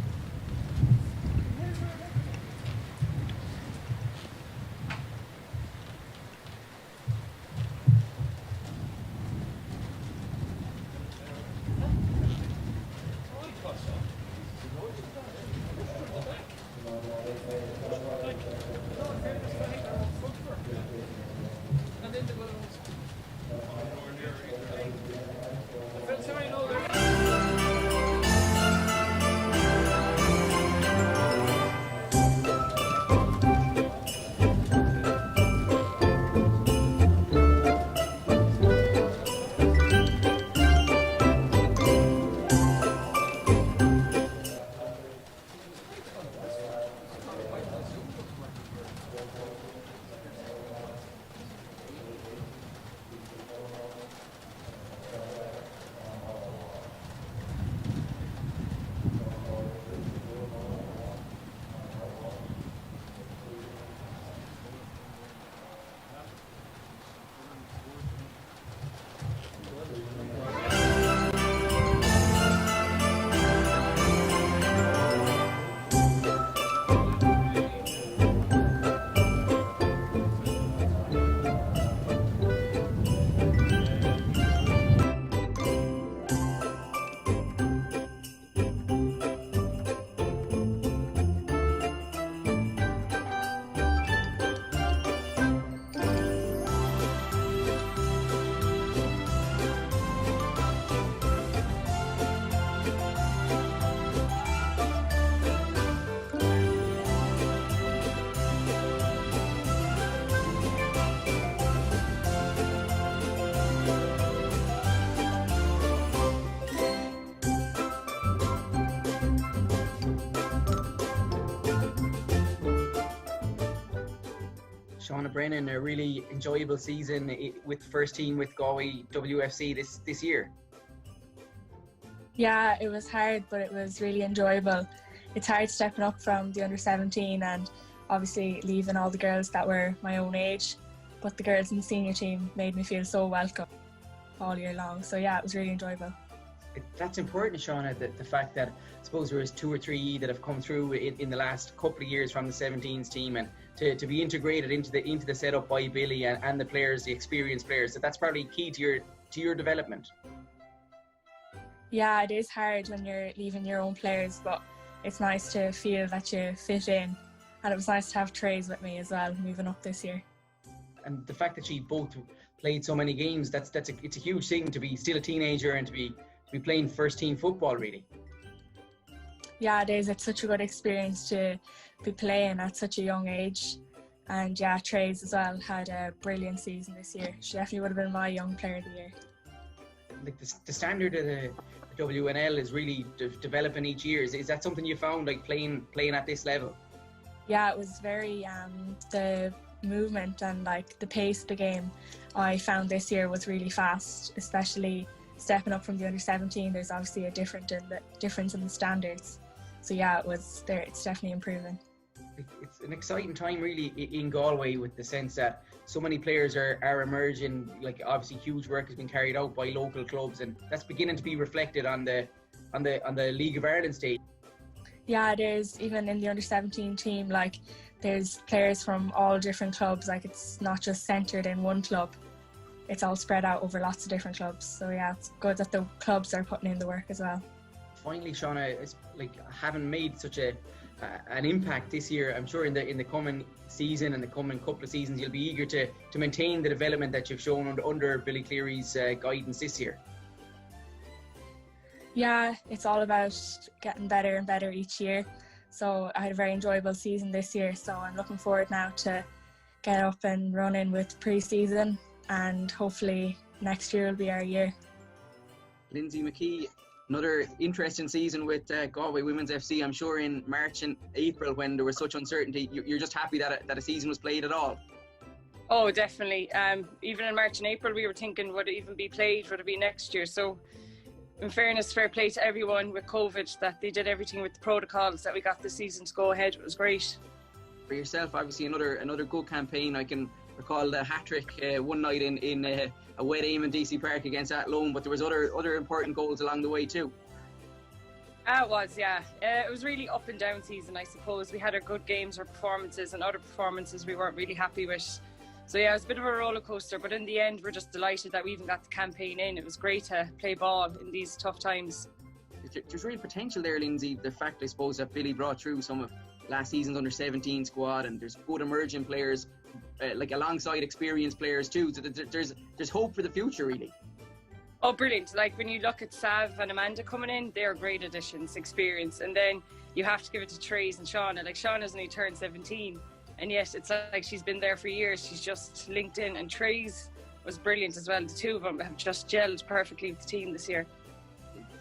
Shauna Brennan, a really enjoyable season with the first team with Galway WFC this year. Yeah, it was hard, but it was really enjoyable. It's hard stepping up from the under-17 and obviously leaving all the girls that were my own age, but the girls in the senior team made me feel so welcome all year long. So yeah, it was really enjoyable. That's important, Shauna, the fact that I suppose there is 2 or 3 that have come through in the last couple of years from the 17s team, and to be integrated into the setup by Billy and the players, the experienced players. So that's probably key to your development. Yeah, it is hard when you're leaving your own players, but it's nice to feel that you fit in. And it was nice to have Trays with me as well, moving up this year. And the fact that she both played so many games, it's a huge thing to be still a teenager and to be playing first team football, really. Yeah, it is. It's such a good experience to be playing at such a young age. And yeah, Trays as well had a brilliant season this year. She definitely would have been my young player of the year. Like the standard of the WNL is really developing each year. Is that something you found, like playing at this level? Yeah, it was very the movement and like the pace of the game I found this year was really fast, especially stepping up from the under-17. There's obviously a difference in the standards. So yeah, it's definitely improving. It's an exciting time really in Galway, with the sense that so many players are emerging. Like obviously huge work has been carried out by local clubs, and that's beginning to be reflected on the League of Ireland stage. Yeah, it is. Even in the under-17 team, like there's players from all different clubs. Like it's not just centred in one club. It's all spread out over lots of different clubs. So yeah, it's good that the clubs are putting in the work as well. Finally, Shauna, it's like having made such an impact this year, I'm sure in the coming season and the coming couple of seasons you'll be eager to maintain the development that you've shown under Billy Cleary's guidance this year. Yeah, it's all about getting better and better each year. So I had a very enjoyable season this year, so I'm looking forward now to get up and running with pre-season, and hopefully next year will be our year. Lindsay McKee, another interesting season with Galway Women's FC. I'm sure in March and April, when there was such uncertainty, you're just happy that a season was played at all. Oh, definitely. Even in March and April, we were thinking, would it even be played? Would it be next year? So, in fairness, fair play to everyone with COVID, that they did everything with the protocols that we got the season to go ahead. It was great. For yourself, obviously another good campaign. I can recall the hat-trick one night in a wet aim in DC Park against Athlone, but there was other important goals along the way too. It was, yeah. It was really up and down season, I suppose. We had our good games or performances, and other performances we weren't really happy with. So yeah, it was a bit of a roller coaster, but in the end we're just delighted that we even got the campaign in. It was great to play ball in these tough times. There's real potential there, Lindsay. The fact, I suppose, that Billy brought through some of last season's under-17 squad, and there's good emerging players like alongside experienced players too. So there's hope for the future, really. Oh, brilliant. Like when you look at Sav and Amanda coming in, they're great additions, experience. And then you have to give it to Trace and Shauna. Like Shauna's only turned 17. And yet it's like she's been there for years. She's just linked in. And Trace was brilliant as well. The two of them have just gelled perfectly with the team this year.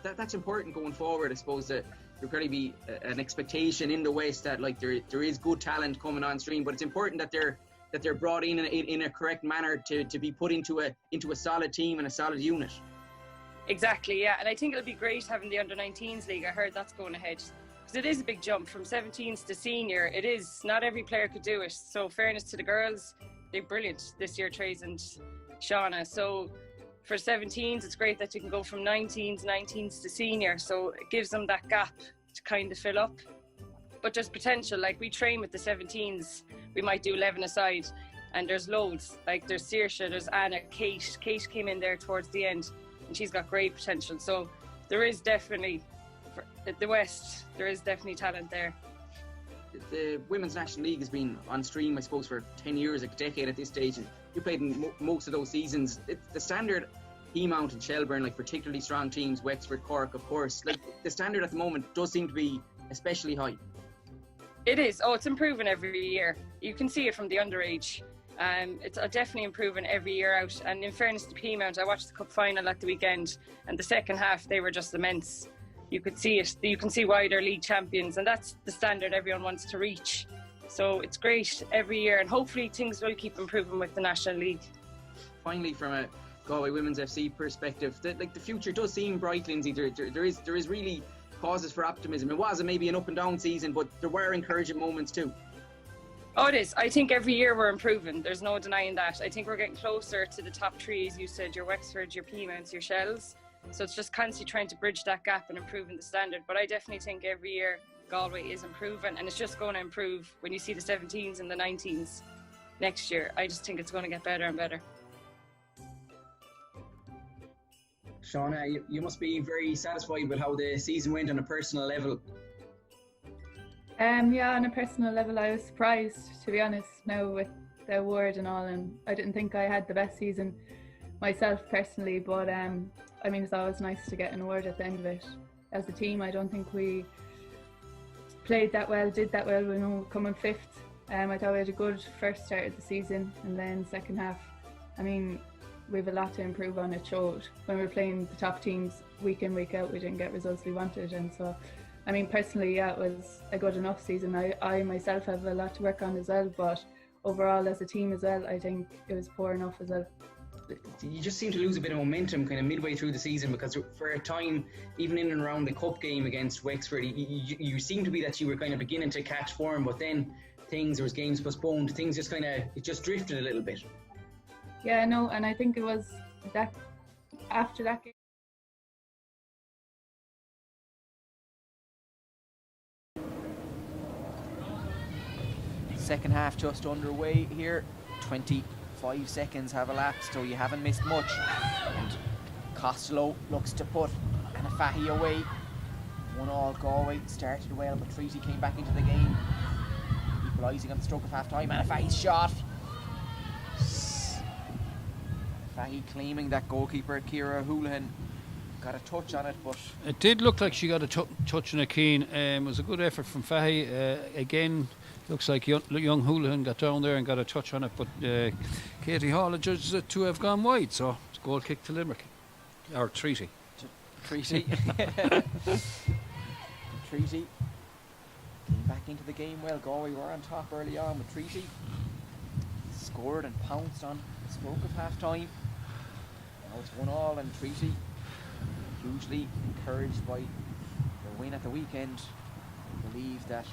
That's important going forward. I suppose that there'll probably be an expectation in the West that like there is good talent coming on stream, but it's important that they're brought in a correct manner to be put into a solid team and a solid unit. Exactly, yeah. And I think it'll be great having the under-19s league. I heard that's going ahead, because it is a big jump from 17s to senior. It is. Not every player could do it. So fairness to the girls, they're brilliant this year, Trace and Shauna. So for 17s, it's great that you can go from 19s to senior. So it gives them that gap to kind of fill up. But there's potential. Like we train with the 17s, we might do 11 aside, and there's loads. Like there's Saoirse, there's Anna, Kate. Kate came in there towards the end, and she's got great potential. So there is definitely, for the West, there is definitely talent there. The Women's National League has been on stream, I suppose, for 10 years, a decade at this stage, and you played in most of those seasons. The standard, Mount and Shelburne, like particularly strong teams, Wexford, Cork, of course, like the standard at the moment does seem to be especially high. It is. Oh, it's improving every year. You can see it from the underage. It's definitely improving every year out. And in fairness to Mount, I watched the cup final at the weekend, and the second half they were just immense. You could see it. You can see why they're league champions, and that's the standard everyone wants to reach. So it's great every year, and hopefully things will keep improving with the National League. Finally, from a Galway Women's FC perspective, the future does seem bright, Lindsay. There is really causes for optimism. It was maybe an up and down season, but there were encouraging moments too. Oh, it is. I think every year we're improving. There's no denying that. I think we're getting closer to the top three, as you said, your Wexfords, your Peamounts, your Shells. So it's just constantly trying to bridge that gap and improving the standard. But I definitely think every year Galway is improving, and it's just going to improve when you see the 17s and the 19s next year. I just think it's going to get better and better. Shauna, you must be very satisfied with how the season went on a personal level. Yeah, on a personal level, I was surprised, to be honest, now with the award and all, and I didn't think I had the best season myself personally, but I mean, it's always nice to get an award at the end of it. As a team, I don't think we played that well, did that well, we know, coming fifth. I thought we had a good first start of the season, and then second half, I mean, we have a lot to improve on. It showed when we were playing the top teams week in, week out, we didn't get results we wanted, and so I mean, personally, yeah, it was a good enough season. I myself have a lot to work on as well, but overall as a team as well, I think it was poor enough as well. You just seem to lose a bit of momentum kind of midway through the season, because for a time, even in and around the cup game against Wexford, you seemed to be that you were kind of beginning to catch form, but then there was games postponed, things just it just drifted a little bit. Yeah, no, and I think it was that after that game. Second half just underway here. 25 seconds have elapsed, so you haven't missed much. And Costello looks to put Anafahi away. 1-1 Galway. Started well, but Treaty came back into the game, equalising on the stroke of half time. Anafahi's shot. Anafahi claiming that goalkeeper Ciara Houlihan got a touch on it, but it did look like she got a touch on a Keane. It was a good effort from Fahy. Again, looks like young Houlihan got down there and got a touch on it, but Katie Hall judges it to have gone wide, so it's a goal kick to Limerick, or Treaty. Treaty came back into the game well. Galway were on top early on, with Treaty scored and pounced on the stroke of half time. Now it's 1-1, and Treaty, hugely encouraged by their win at the weekend, believe that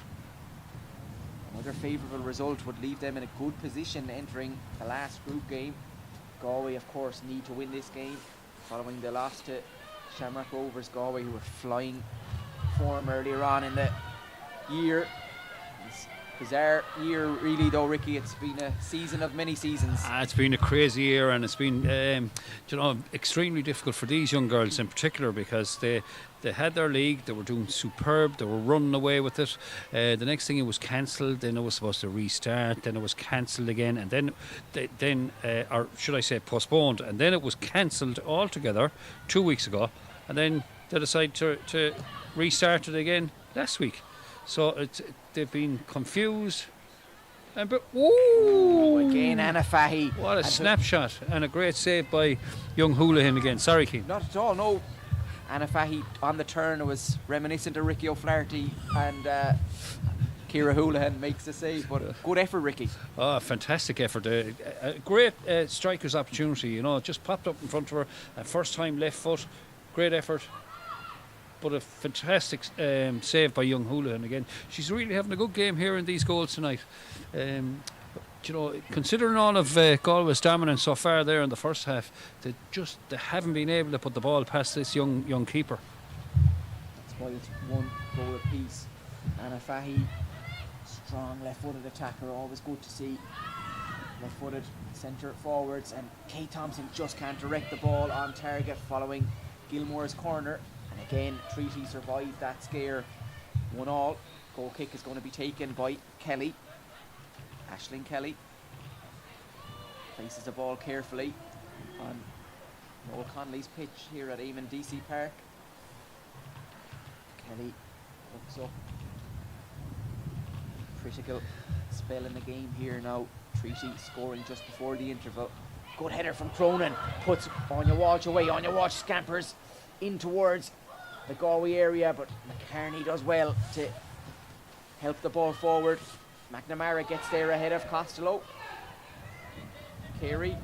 another favourable result would leave them in a good position entering the last group game. Galway, of course, need to win this game following the loss to Shamrock Rovers. Galway, who were flying form earlier on in the year. It's a bizarre year, really, though, Ricky. It's been a season of many seasons. It's been a crazy year, and it's been extremely difficult for these young girls in particular, because they had their league, they were doing superb, they were running away with it. The next thing, it was cancelled, then it was supposed to restart, then it was cancelled again, and then or should I say postponed, and then it was cancelled altogether 2 weeks ago, and then they decided to restart it again last week. So they've been confused. But again, Anafahi. What a snapshot, and a great save by young Houlihan again. Sorry, Keane. Not at all, no. Anafahi on the turn was reminiscent of Ricky O'Flaherty, and Ciara Houlihan makes the save, but good effort, Ricky. Oh, fantastic effort. A great striker's opportunity, just popped up in front of her. First time left foot, great effort. But a fantastic save by young Houlihan again. She's really having a good game here in these goals tonight. Considering all of Galway's dominance so far there in the first half, they haven't been able to put the ball past this young keeper. That's why it's 1 goal apiece. Anafahi, strong left-footed attacker, always good to see. Left-footed centre forwards, and Kate Thompson just can't direct the ball on target following Gilmore's corner. And again, Treaty survived that scare. 1-1. Goal kick is going to be taken by Kelly. Aisling Kelly places the ball carefully on Noel Connolly's pitch here at Eamon DC Park. Kelly looks up. Critical spell in the game here now. Treaty scoring just before the interval. Good header from Cronin. Puts Anya Walsh away. Anya Walsh scampers in towards the Galway area, but McCartney does well to help the ball forward. McNamara gets there ahead of Costello. Carey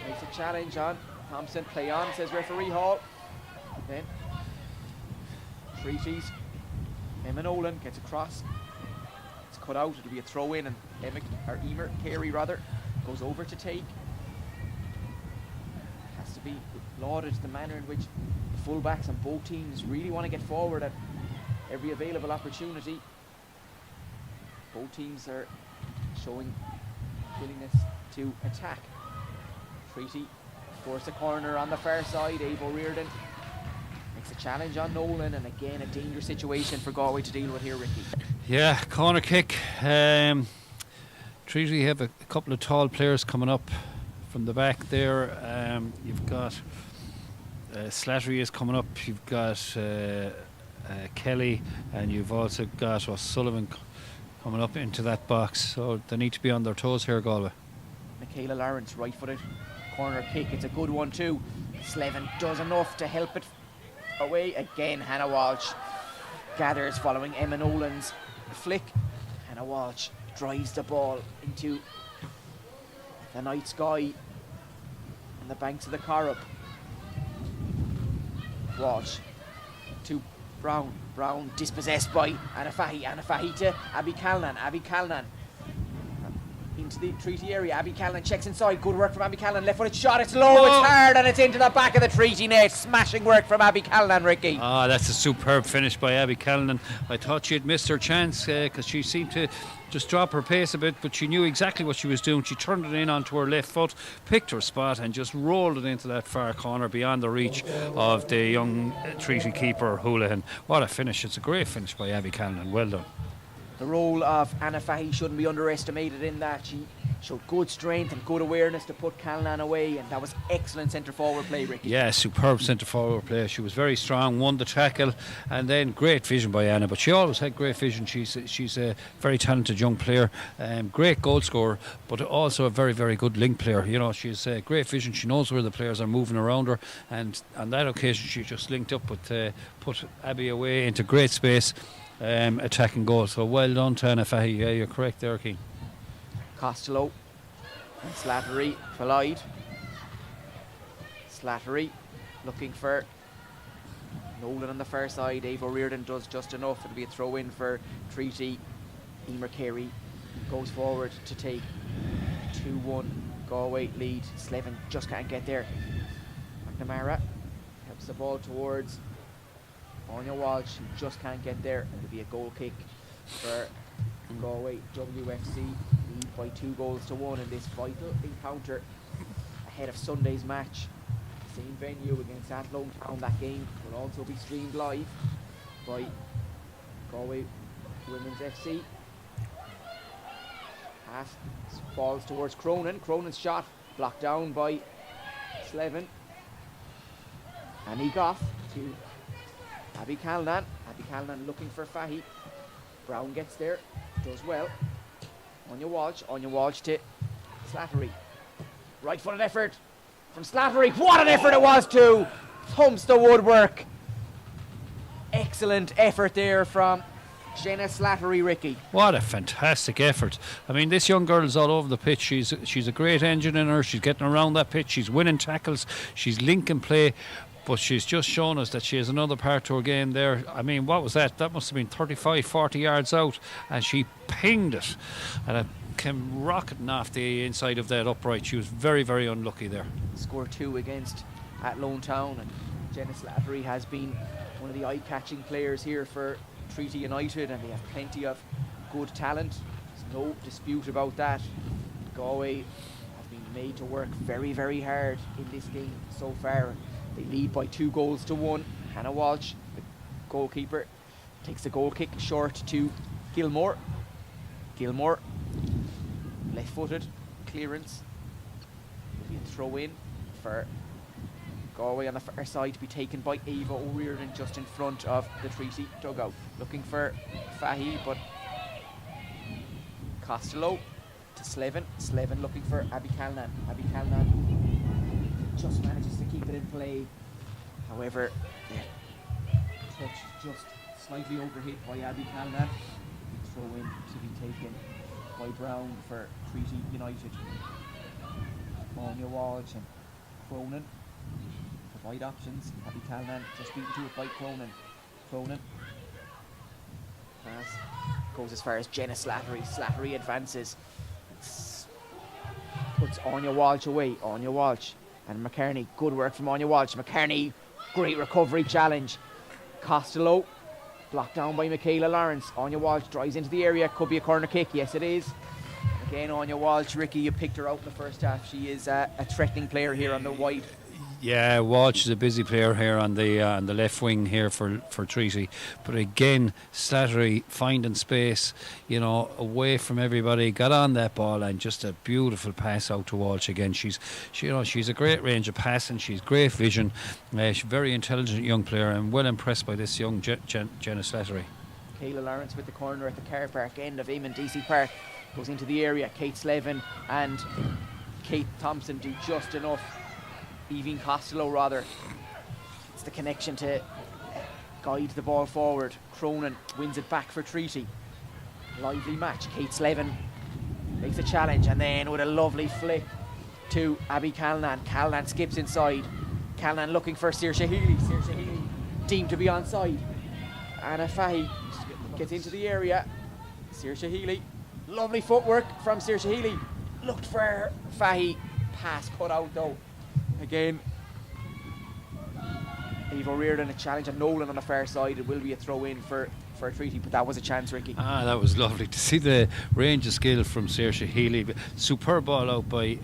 makes a challenge on Thompson. Play on, says referee Hall. Then Treaties. Emma Nolan gets across. It's cut out. It'll be a throw in, and Emer Carey rather goes over to take. Has to be lauded the manner in which the fullbacks on both teams really want to get forward at every available opportunity. Both teams are showing willingness to attack. Treaty force a corner on the far side. Ava O'Riordan makes a challenge on Nolan, and again a dangerous situation for Galway to deal with here, Ricky. Yeah, corner kick. Treaty have a couple of tall players coming up from the back there. You've got Slattery is coming up. You've got Kelly, and you've also got O'Sullivan coming up into that box. So they need to be on their toes here, Galway. Michaela Lawrence, right-footed corner kick. It's a good one too. Slevin does enough to help it away. Again, Hannah Walsh gathers following Emma Nolan's flick. Hannah Walsh drives the ball into the night sky on the banks of the Corrup. Walsh to Brown. Brown dispossessed by Anna Fahy to Abby Calnan. Into the treaty area. Abby Callan checks inside. Good work from Abby Callan. Left footed shot. It's low. It's hard, and it's into the back of the treaty net. Smashing work from Abby Callan, Ricky. That's a superb finish by Abby Callan. I thought she had missed her chance because she seemed to just drop her pace a bit, but she knew exactly what she was doing. She turned it in onto her left foot, picked her spot, and just rolled it into that far corner beyond the reach of the young treaty keeper Houlihan. What a finish. It's a great finish by Abby Callan. Well done. The role of Anna Fahy shouldn't be underestimated in that. She showed good strength and good awareness to put Callan away, and that was excellent centre forward play, Ricky. Yeah, superb centre forward play. She was very strong, won the tackle, and then great vision by Anna. But she always had great vision. She's a very talented young player, great goal scorer, but also a very, very good link player. You know, she's great vision. She knows where the players are moving around her, and on that occasion she just linked up with put Abby away into great space. Attacking goal. So well done to Anna Fahy. Yeah, you're correct there, Keane. Costello and Slattery collide. Slattery looking for Nolan on the far side. Ava O'Riordan does just enough. It'll be a throw in for Treaty. Emer Carey goes forward to take 2-1 Galway lead. Slevin just can't get there. McNamara helps the ball towards Anya Walsh, who just can't get there. It'll be a goal kick for Galway WFC. Lead by 2-1 in this vital encounter ahead of Sunday's match. Same venue against Athlone Town. That game will also be streamed live by Galway Women's FC. Pass falls towards Cronin. Cronin's shot blocked down by Slevin. And he got to Abby Callan. Abby Callan looking for Fahy. Brown gets there, does well. Anya Walsh to Slattery. Right footed effort from Slattery. What an effort it was too! Thumps the woodwork. Excellent effort there from Jenna Slattery, Ricky. What a fantastic effort. I mean, this young girl is all over the pitch. She's a great engine in her. She's getting around that pitch. She's winning tackles. She's linking play. But she's just shown us that she has another part to her game there. I mean, what was that? That must have been 35, 40 yards out. And she pinged it. And it came rocketing off the inside of that upright. She was very, very unlucky there. Score 2 against Athlone Town. And Jenna Slattery has been one of the eye-catching players here for Treaty United. And they have plenty of good talent. There's no dispute about that. Galway have been made to work very, very hard in this game so far. They lead by 2-1. Hannah Walsh, the goalkeeper, takes the goal kick short to Gilmore. Gilmore, left-footed clearance. Will be a throw in for Galway on the far side to be taken by Ava O'Riordan just in front of the Treaty dugout. Looking for Fahy, but Costello to Slevin. Slevin looking for Abby Callan. Abby Callan just manages to keep it in play. However, the touch just slightly overhit by Abby Callan. Throw in to be taken by Brown for Treaty United. Anya Walsh and Cronin provide options. Abby Calnan just beaten to it by Cronin. Pass goes as far as Jenna Slattery. Slattery advances. Puts Anya Walsh away. Anya Walsh and McCartney. Good work from Anya Walsh. McCartney, great recovery challenge. Costello blocked down by Michaela Lawrence. Anya Walsh drives into the area. Could be a corner kick. Yes, it is. Again, Anya Walsh. Ricky, you picked her out in the first half. She is a threatening player here on the wide. Yeah, Walsh is a busy player here on the left wing here for Treaty. But again, Slattery finding space, away from everybody, got on that ball, and just a beautiful pass out to Walsh again. She's a great range of passing. She's great vision. She's a very intelligent young player. I'm well impressed by this young Jenna Slattery. Kayla Lawrence with the corner at the car park end of Eamon DC Park goes into the area. Kate Slevin and Kate Thompson do just enough. Evie Costello rather. It's the connection to guide the ball forward. Cronin wins it back for Treaty. Lively match. Kate Slevin makes a challenge, and then with a lovely flick to Abby Calnan. Calnan skips inside. Calnan looking for Saoirse Healy. Saoirse Healy deemed to be onside. Anna Fahy gets into the area. Saoirse Healy. Lovely footwork from Saoirse Healy. Looked for Fahy. Pass cut out though. Again, Eve O'Riordan a challenge, and Nolan on the far side. It will be a throw in for Treaty, but that was a chance, Ricky. That was lovely to see the range of skill from Saoirse Healy. Superb ball out by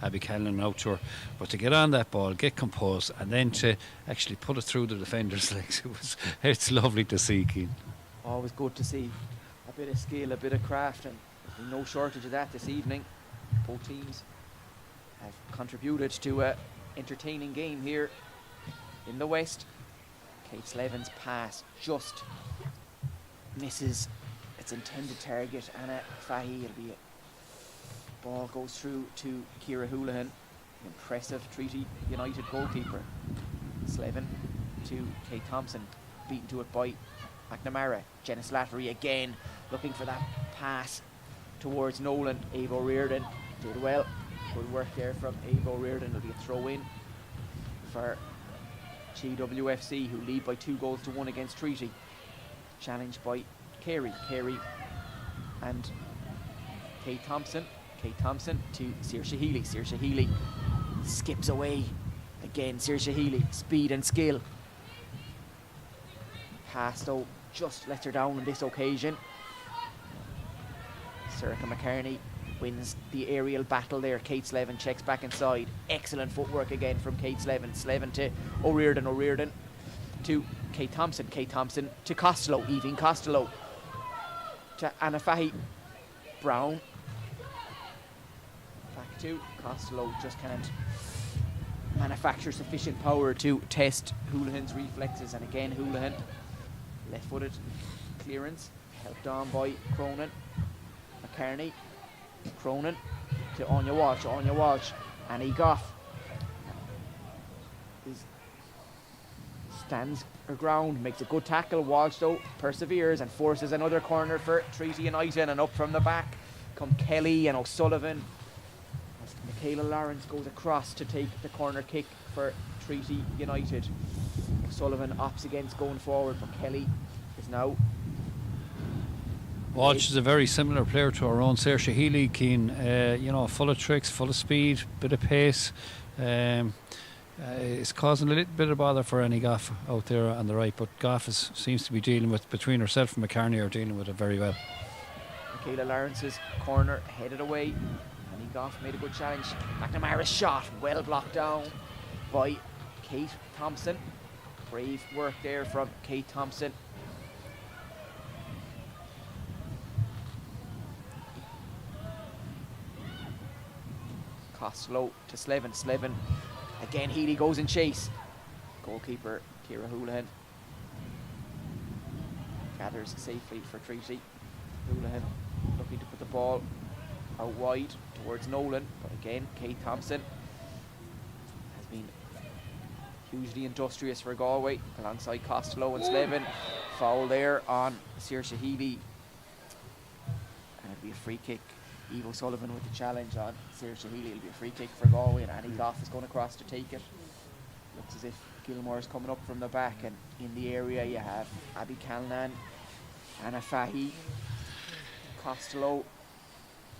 Abby Callan out to her, but to get on that ball, get composed, and then to actually put it through the defender's legs, it's lovely to see, Keane. Always good to see a bit of skill, a bit of craft, and there's no shortage of that this evening. Both teams have contributed to an entertaining game here in the West. Kate Slevin's pass just misses its intended target. Anna Fahy, it'll be a ball goes through to Ciara Houlihan, impressive Treaty United goalkeeper. Slevin to Kate Thompson, beaten to it by McNamara. Jenna Slattery again looking for that pass towards Nolan. Ava O'Riordan did well. Good work there from Ava O'Riordan. It'll be a throw in for GWFC, who lead by 2-1 against Treaty. Challenged by Carey and Kate Thompson. Kate Thompson to Saoirse Healy. Saoirse Healy skips away. Again, Saoirse Healy, speed and skill. Pass though just lets her down on this occasion. Serica McCartney wins the aerial battle there. Kate Slevin checks back inside. Excellent footwork again from Kate Slevin. Slevin to O'Riordan. O'Riordan to Kate Thompson. Kate Thompson to Costello. Evie Costello to Anna Fahy. Brown. Back to Costello. Just can't manufacture sufficient power to test Houlihan's reflexes. And again, Houlihan, left-footed clearance, helped on by Cronin. McCartney. Cronin to Anya Walsh. Anya Walsh. Annie Goff stands her ground, makes a good tackle. Walsh though perseveres and forces another corner for Treaty United, and up from the back come Kelly and O'Sullivan as Michaela Lawrence goes across to take the corner kick for Treaty United. O'Sullivan opts against going forward, but Kelly is now. Walsh is a very similar player to our own Saoirse Healy, Keane. Full of tricks, full of speed, bit of pace. It's causing a little bit of bother for Annie Goff out there on the right, but Goff seems to be dealing with, between herself and McCartney, are dealing with it very well. Michaela Lawrence's corner headed away. Annie Goff made a good challenge. McNamara's shot, well blocked down by Kate Thompson. Brave work there from Kate Thompson. Costello to Slevin. Slevin again. Healy goes in chase. Goalkeeper Ciara Houlihan gathers safely for Treaty. Houlihan looking to put the ball out wide towards Nolan, but again Kate Thompson has been hugely industrious for Galway alongside Costello and Slevin. Foul there on Saoirse Healy. free kick. Eve O'Sullivan with the challenge on Saoirse Healy. It'll be a free kick for Galway, and Annie Goff is going across to take it. Looks as if Gilmore is coming up from the back, and in the area you have Abby Calnan, Anna Fahy, Costello,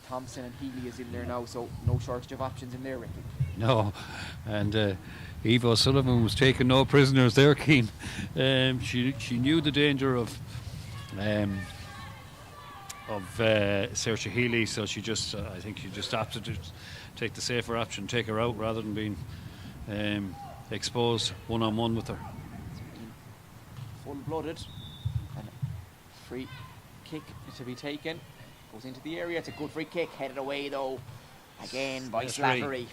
Thompson and Healy is in there now, so no shortage of options in there, Ricky. No, and Eve O'Sullivan was taking no prisoners there, Keane. She knew the danger of Saoirse Healy, so she just I think she just opted to take the safer option, take her out rather than being exposed one-on-one with her. Full-blooded, and free kick to be taken. Goes into the area. It's a good free kick. Headed away though, again by Slattery.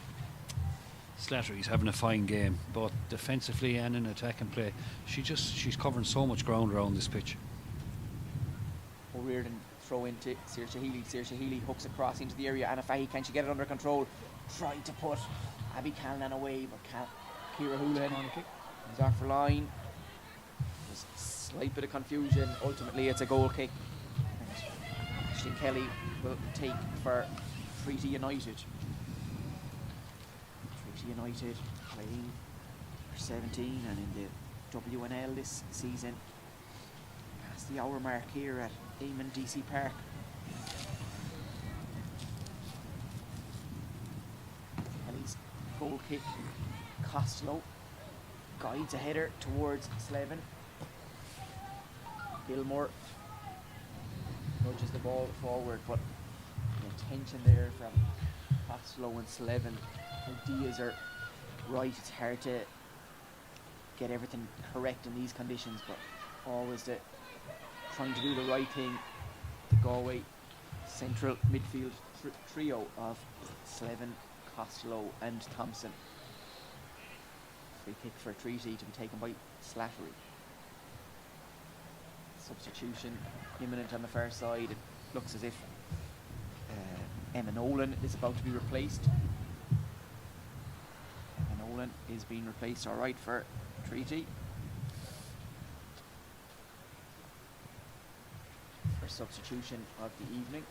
Slattery's having a fine game, both defensively and in attack and play. She's covering so much ground around this pitch. O'Riordan throw into Saoirse Healy. Saoirse Healy hooks across into the area. Anna Fahy, can she get it under control? Tried to put Abby Callan away, but Ciara Houlihan is off her line. There's a slight bit of confusion. Ultimately, it's a goal kick. And Aisling Kelly will take for Treaty United. Treaty United playing for 17 and in the WNL this season. Past the hour mark here at Eamon DC Park. Kelly's goal kick. Costello guides a header towards Slevin. Gilmore nudges the ball forward, but the intention there from Costello and Slevin. Ideas are right. It's hard to get everything correct in these conditions, but always trying to do the right thing. The Galway central midfield trio of Slevin, Costello and Thompson. Free kick for a treaty to be taken by Slattery. Substitution imminent on the far side. It looks as if Emma Nolan is about to be replaced. Emma Nolan is being replaced, all right, for treaty. First substitution of the evening.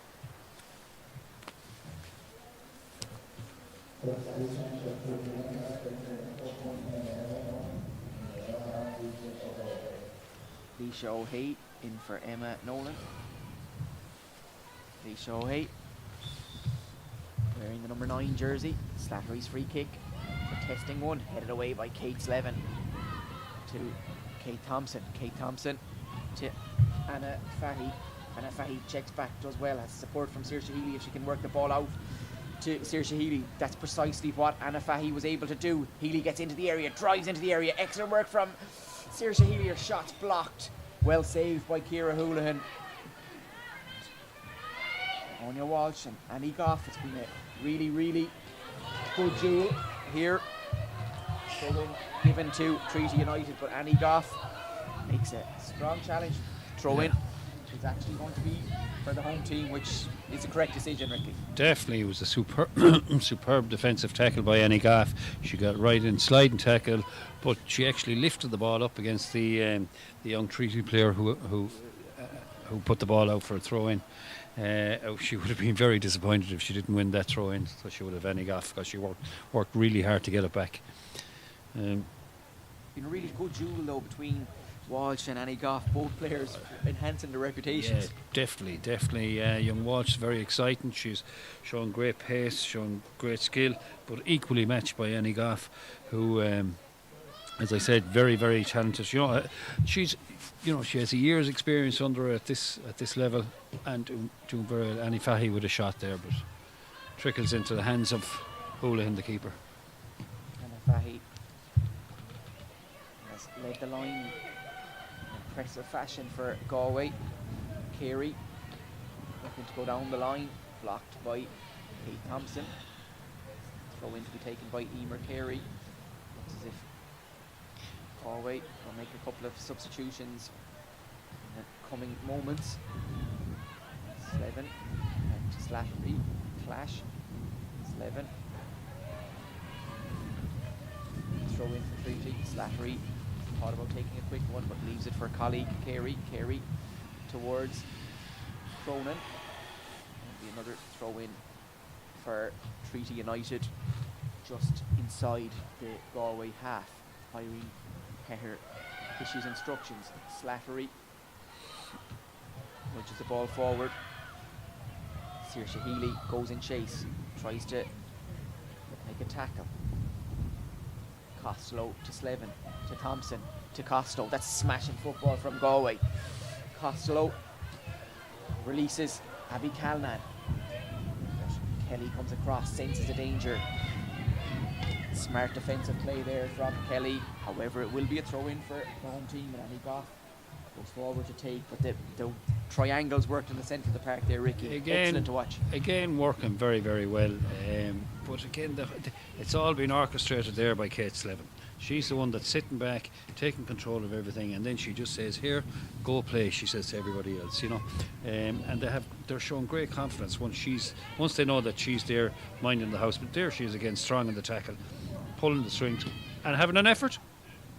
Leisha O'Hay in for Emma Nolan. Leisha O'Hay wearing the number 9 jersey. Slattery's free kick for testing one, headed away by Kate Slevin to Kate Thompson. Kate Thompson to Anna Fahy. Anna Fahy checks back, does well, has support from Saoirse Healy if she can work the ball out to Saoirse Healy. That's precisely what Anna Fahy was able to do. Healy gets into the area, drives into the area, excellent work from Saoirse Healy. Her shot's blocked. Well saved by Ciara Houlihan. Anya Walsh and Annie Goff. It's been a really, really good duel here. Given to Treaty United, but Annie Goff makes a strong challenge. Throw in. It's actually going to be for the home team, which is the correct decision, Ricky. Definitely, it was a superb defensive tackle by Annie Goff. She got right in, sliding tackle, but she actually lifted the ball up against the young Treaty player who put the ball out for a throw in. She would have been very disappointed if she didn't win that throw in. So she would have Annie Goff, because she worked really hard to get it back. Been a really good duel though between Walsh and Annie Goff, both players enhancing their reputations. Yeah, definitely. Young Walsh is very exciting. She's shown great pace, shown great skill, but equally matched by Annie Goff, who, as I said, very, very talented. She has a year's experience under her at this level, and doing very well. Annie Fahy with a shot there, but trickles into the hands of Houlihan, the keeper. Anna Fahy has led the line in impressive fashion for Galway. Carey looking to go down the line, blocked by Kate Thompson. Throw in to be taken by Emer Carey. Looks as if Galway will make a couple of substitutions in the coming moments. Slevin and Slattery clash. Slevin. Throw in for Treaty. Slattery thought about taking a quick one, but leaves it for colleague Carey. Carey towards Cronin. be another throw in for Treaty United, just inside the Galway half. Irene Peher issues instructions. Slattery nudges the ball forward. Saoirse Healy goes in chase, tries to make a tackle. Costello to Slevin, to Thompson, to Costello. That's smashing football from Galway. Costello releases Abby Calnan. Kelly comes across, senses the danger. Smart defensive play there from Kelly. However, it will be a throw-in for the home team, and Annie Goff goes forward to take, but the triangles worked in the centre of the park there, Ricky. Excellent to watch. Again, working very, very well. But again, it's all been orchestrated there by Kate Slevin. She's the one that's sitting back, taking control of everything, and then she just says, "Here, go play," she says to everybody else, you know. And they're showing great confidence once they know that she's there minding the house. But there she is again, strong in the tackle, pulling the strings, and having an effort.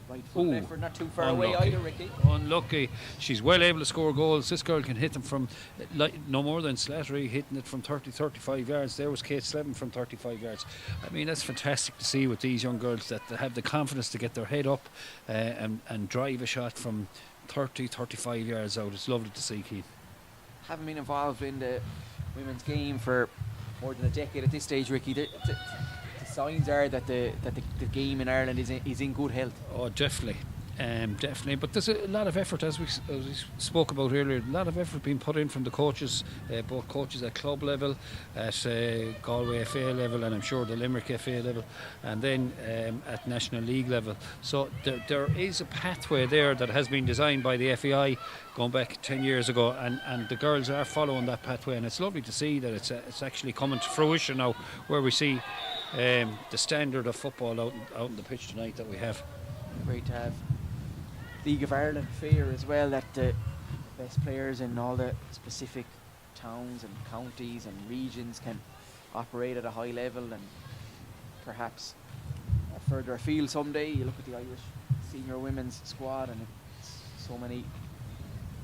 Right foot effort, not too far away either, Ricky. Unlucky. She's well able to score goals. This girl can hit them from no more than Slattery hitting it from 30-35 yards. There was Kate Slevin from 35 yards. I mean, that's fantastic to see with these young girls that they have the confidence to get their head up and drive a shot from 30-35 yards out. It's lovely to see, Keith. Having been involved in the women's game for more than a decade at this stage, Ricky, the signs are that the game in Ireland is in good health. Oh, definitely. Definitely, but there's a lot of effort, as we spoke about earlier, a lot of effort being put in from the coaches, both coaches at club level, at Galway FA level, and I'm sure the Limerick FA level, and then at National League level. So there is a pathway there that has been designed by the FAI going back 10 years ago, and the girls are following that pathway, and it's lovely to see that it's actually coming to fruition now, where we see the standard of football out on the pitch tonight that we have. Great to have League of Ireland fair as well, that the best players in all the specific towns and counties and regions can operate at a high level, and perhaps further afield someday. You look at the Irish senior women's squad, and it's so many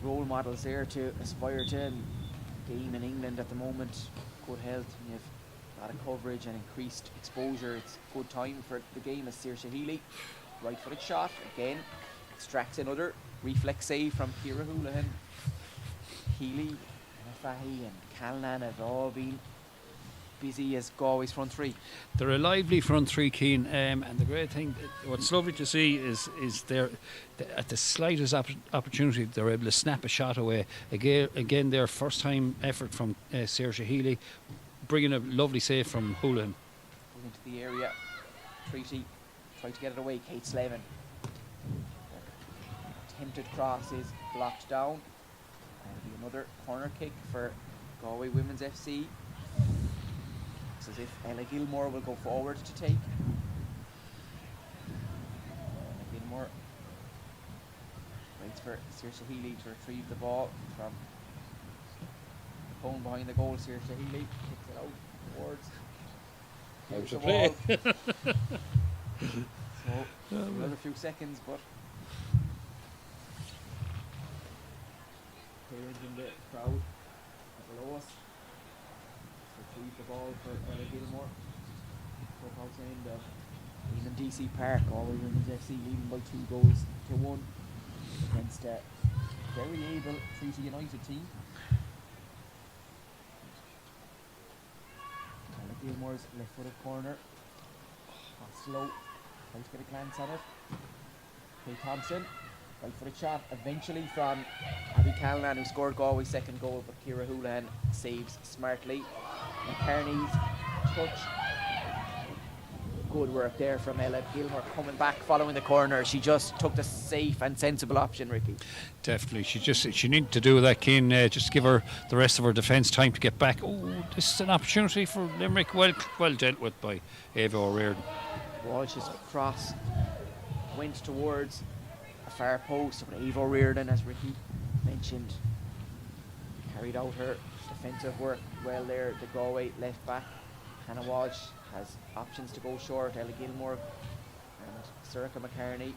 role models there to aspire to. And game in England at the moment, good health, and you have a lot of coverage and increased exposure. It's a good time for the game. As Saoirse Healy, right footed shot again, extracts another reflex save from Ciara Houlihan. Healy, Fahy and Callan have all been busy as Galway's front three. They're a lively front three, Keane, and the great thing, what's lovely to see is they're at the slightest opportunity they're able to snap a shot away. Again their first time effort from Saoirse Healy, bringing a lovely save from Houlihan. Into the area, Treaty tried to get it away. Kate Slevin, attempted cross is blocked down, and it'll be another corner kick for Galway Women's FC. It's as if Ella Gilmore will go forward to take. Ella Gilmore waits for Saoirse Healy to retrieve the ball from the cone behind the goal. Saoirse Healy kicks it out towards Out of play. So another few seconds, but players in the crowd below us retrieve the ball for Ella Gilmore. Clubhouse end of Eamon DC Park. Galway Women's FC leading by 2-1 against a very able Treaty United team. Ella Gilmore's left-footed corner. Slow, trying to get a glance at it. Kay Thompson, right footed shot, eventually from Abby Callan, who scored Galway's second goal, but Ciara Houlihan saves smartly. McCartney's touch. Good work there from Ella Gilmore coming back following the corner. She just took the safe and sensible option, Ricky. Definitely, she needed to do that, Keane. Just give her the rest of her defence time to get back. Oh, this is an opportunity for Limerick. Well dealt with by Ava O'Riordan. Walsh's cross went towards a far post, but Ava O'Riordan, as Ricky mentioned, carried out her defensive work well there. The Galway left back, Hannah Walsh, has options to go short. Ella Gilmore and Sorcha McCartney.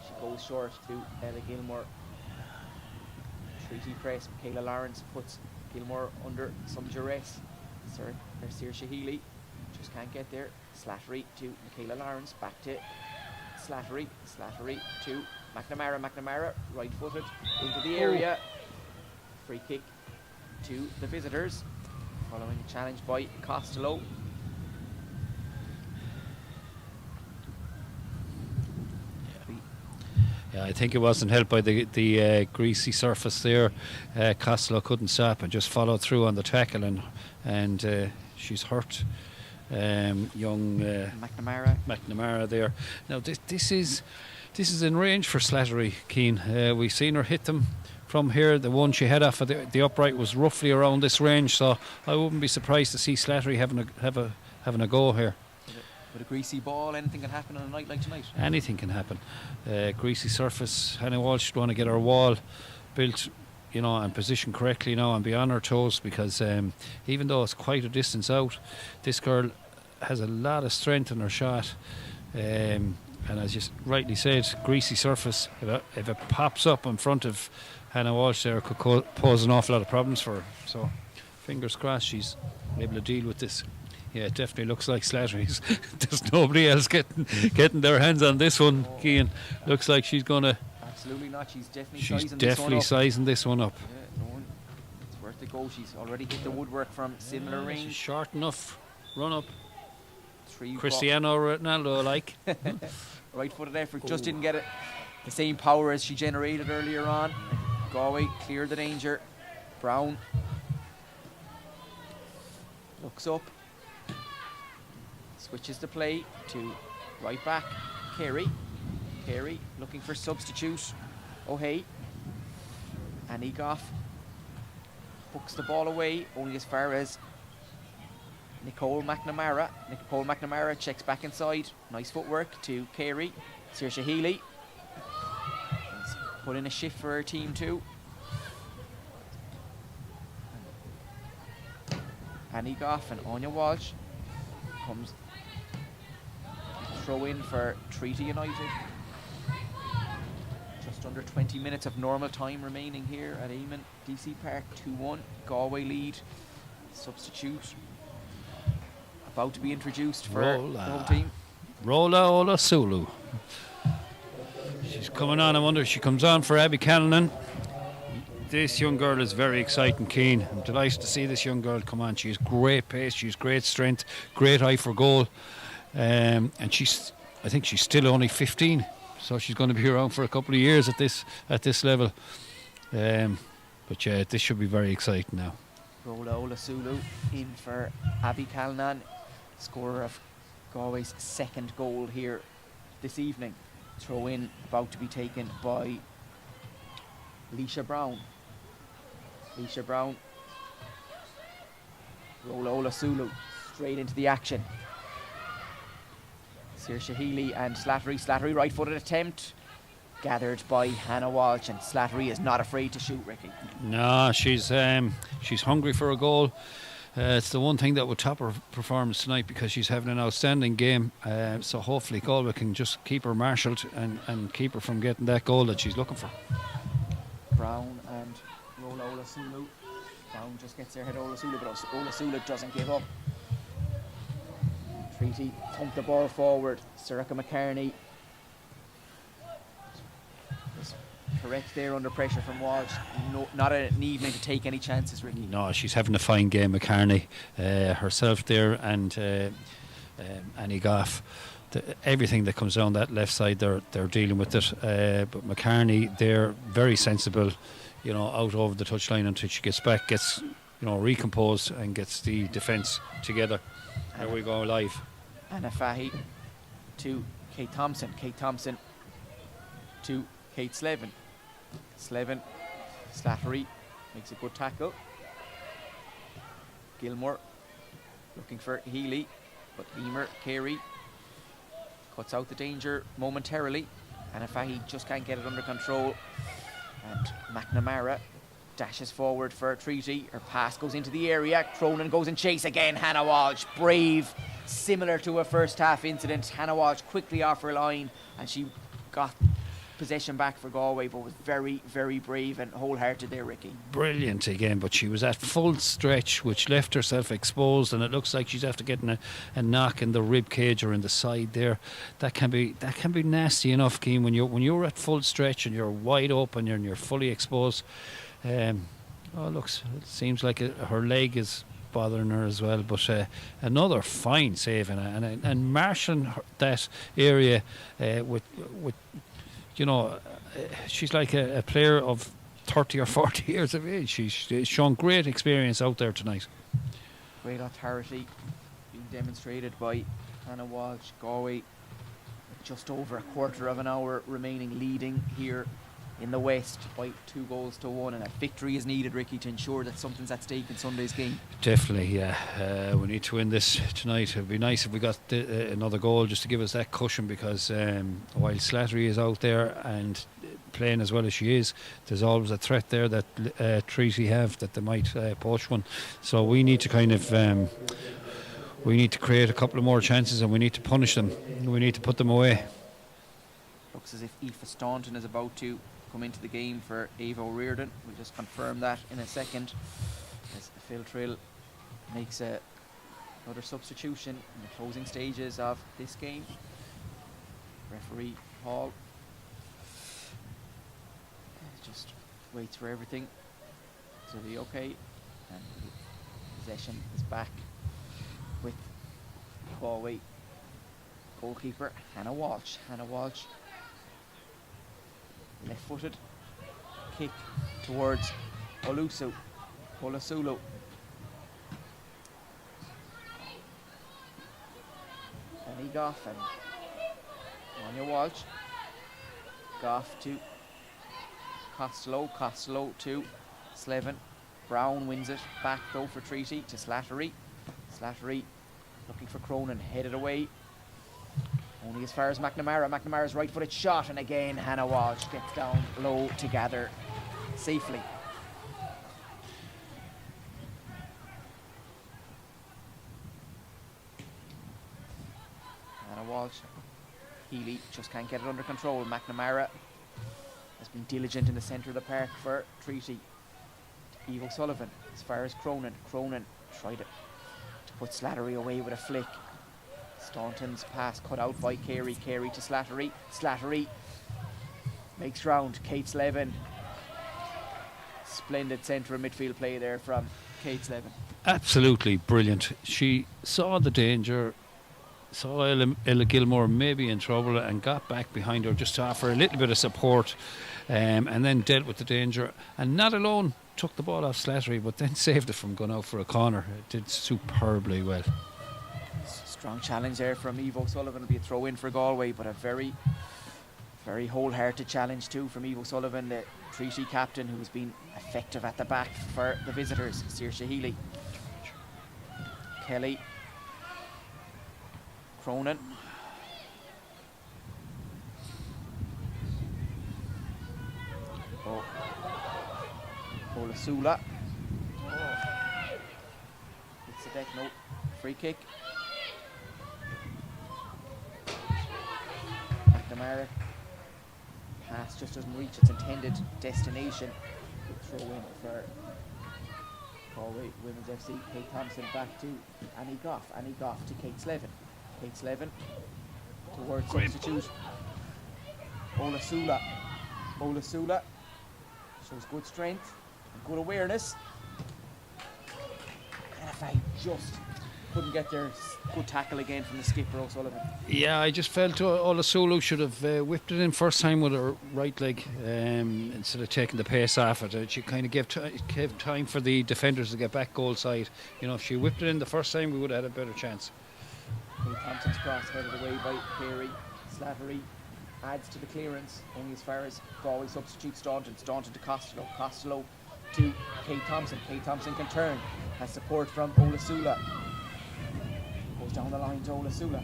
She goes short to Ella Gilmore. Treaty press. Michaela Lawrence puts Gilmore under some duress. Saoirse Healy just can't get there. Slattery to Michaela Lawrence, back to Slattery to McNamara, right footed into the area. Free kick to the visitors following a challenge by Costello. Yeah, I think it wasn't helped by the greasy surface there. Costello couldn't stop and just followed through on the tackle, and she's hurt. Young McNamara there. Now this is in range for Slattery, Keane. We've seen her hit them from here. The one she had off of the upright was roughly around this range, so I wouldn't be surprised to see Slattery having a go here. With a greasy ball, anything can happen on a night like tonight. Anything can happen. Greasy surface. Hannah Walsh would want to get her wall built, and positioned correctly now and be on her toes, because even though it's quite a distance out, this girl has a lot of strength in her shot. And as you rightly said, greasy surface. If it pops up in front of Hannah Walsh there, it could pose an awful lot of problems for her. So fingers crossed she's able to deal with this. Yeah, it definitely looks like Slattery's. There's nobody else getting their hands on this one, Cian. Looks like she's going to... Absolutely not. She's definitely sizing this one up. Yeah, no one. It's worth a go. She's already hit the woodwork from similar range. She's short enough. Run up. Three Cristiano Ronaldo like. Right footed effort. Just didn't get it. The same power as she generated earlier on. Galway cleared the danger. Brown looks up. Switches the play to right back. Carey looking for substitute. O'Hay. And Egoff hooks the ball away only as far as Nicole McNamara. Nicole McNamara checks back inside. Nice footwork to Carey. Saoirse Healy put in a shift for her team too. And Egoff and Anya Walsh comes. Throw in for Treaty United. Just under 20 minutes of normal time remaining here at Eamon DC Park. 2-1. Galway lead. Substitute about to be introduced for the home team. Rola Ola Sulu. She's coming on. I wonder if she comes on for Abby Callanan. This young girl is very exciting, Keane. I'm delighted to see this young girl come on. She has great pace, she has great strength, great eye for goal. And I think she's still only 15, so she's going to be around for a couple of years at this level. But yeah, this should be very exciting now. Rola Ola Sulu in for Abby Callanan, scorer of Galway's second goal here this evening. Throw in about to be taken by Leisha Brown. Rola Ola Sulu straight into the action. Saoirse Healy and Slattery right-footed attempt, gathered by Hannah Walsh, and Slattery is not afraid to shoot, Ricky. No, she's hungry for a goal. It's the one thing that would top her performance tonight, because she's having an outstanding game. So hopefully Galway can just keep her marshalled and keep her from getting that goal that she's looking for. Brown and Rola Ola Sulu. Brown just gets there ahead of Ola Sulu, but Ola Sulu doesn't give up. Treaty thumped the ball forward. Soraka McCarney was correct there under pressure from Walsh. No, not an evening to take any chances, Ricky. No, she's having a fine game, McCarney. Herself there, and Annie Goff. Everything that comes down that left side, they're dealing with it. But McCarney, they're very sensible, out over the touchline until she gets back, gets recomposed, and gets the defence together. There we go, live. Anna Fahy to Kate Thompson. Kate Thompson to Kate Slevin. Slevin, Slattery makes a good tackle. Gilmore looking for Healy, but Emer, Carey cuts out the danger momentarily. Anna Fahy just can't get it under control. And McNamara dashes forward for a Treaty. Her pass goes into the area. Cronin goes in chase again. Hannah Walsh, brave, similar to a first half incident. Hannah Walsh quickly off her line, and she got possession back for Galway, but was very, very brave and wholehearted there, Ricky. Brilliant again, but she was at full stretch, which left herself exposed, and it looks like she's after getting a knock in the rib cage or in the side there. That can be nasty enough, Keane, when you're at full stretch and you're wide open and you're fully exposed. It seems like her leg is bothering her as well, but another fine save and marshalling that area with she's like a player of 30 or 40 years of age. She's shown great experience out there tonight. Great authority being demonstrated by Hannah Walsh. Galway just over a quarter of an hour remaining, leading here in the West by 2-1, and a victory is needed, Ricky, to ensure that something's at stake in Sunday's game. Definitely, yeah. We need to win this tonight. It would be nice if we got another goal just to give us that cushion, because while Slattery is out there and playing as well as she is, there's always a threat there that Treaty have that they might poach one. So we need to kind of we need to create a couple of more chances, and we need to punish them. We need to put them away. Looks as if Aoife Staunton is about to come into the game for Ava O'Riordan. We'll just confirm that in a second, as Phil Trill makes another substitution in the closing stages of this game. Referee Hall just waits for everything to be okay, and possession is back with Galway goalkeeper Hannah Walsh. Left-footed kick towards Olasulu. Penny Goff and Anya Walsh. Goff to Costello to Slevin. Brown wins it back though for Treaty to Slattery. Slattery looking for Cronin, headed away. Only as far as McNamara. McNamara's right-footed shot, and again Hannah Walsh gets down low to gather safely. Hannah Walsh. Healy just can't get it under control. McNamara has been diligent in the centre of the park for Treaty. Eve O'Sullivan as far as Cronin. Cronin tried to put Slattery away with a flick. Staunton's pass cut out by Carey. Carey to Slattery. Slattery makes round. Kate Slevin. Splendid centre of midfield play there from Kate Slevin. Absolutely brilliant. She saw the danger, saw Ella Gilmore maybe in trouble, and got back behind her just to offer a little bit of support, and then dealt with the danger, and not alone took the ball off Slattery, but then saved it from going out for a corner. It did superbly well. Strong challenge there from Eve O'Sullivan. It'll be a throw in for Galway, but a very, very wholehearted challenge too from Eve O'Sullivan, the Treaty captain, who's been effective at the back for the visitors. Saoirse Healy. Kelly. Cronin. Olasula. It's the deck note. Free kick. McNamara. Pass just doesn't reach its intended destination. Throw in for Galway Women's FC. Kate Thompson back to Annie Goff. Annie Goff to Kate Slevin. Kate Slevin towards substitute. Olasula. Olasula shows good strength and good awareness. And if I just couldn't get there, good tackle again from the skipper O'Sullivan. Yeah, I just felt Olasulu should have whipped it in first time with her right leg, instead of taking the pace off it. She kind of gave time for the defenders to get back goal side. You know, if she whipped it in the first time, we would have had a better chance. Kate Thompson's cross headed away by Carey. Slattery adds to the clearance, only as far as Galway substitute Staunton. Staunton to Costello. Costello to Kate Thompson. Kate Thompson can turn. Has support from Olasula. Goes down the line to Olasula.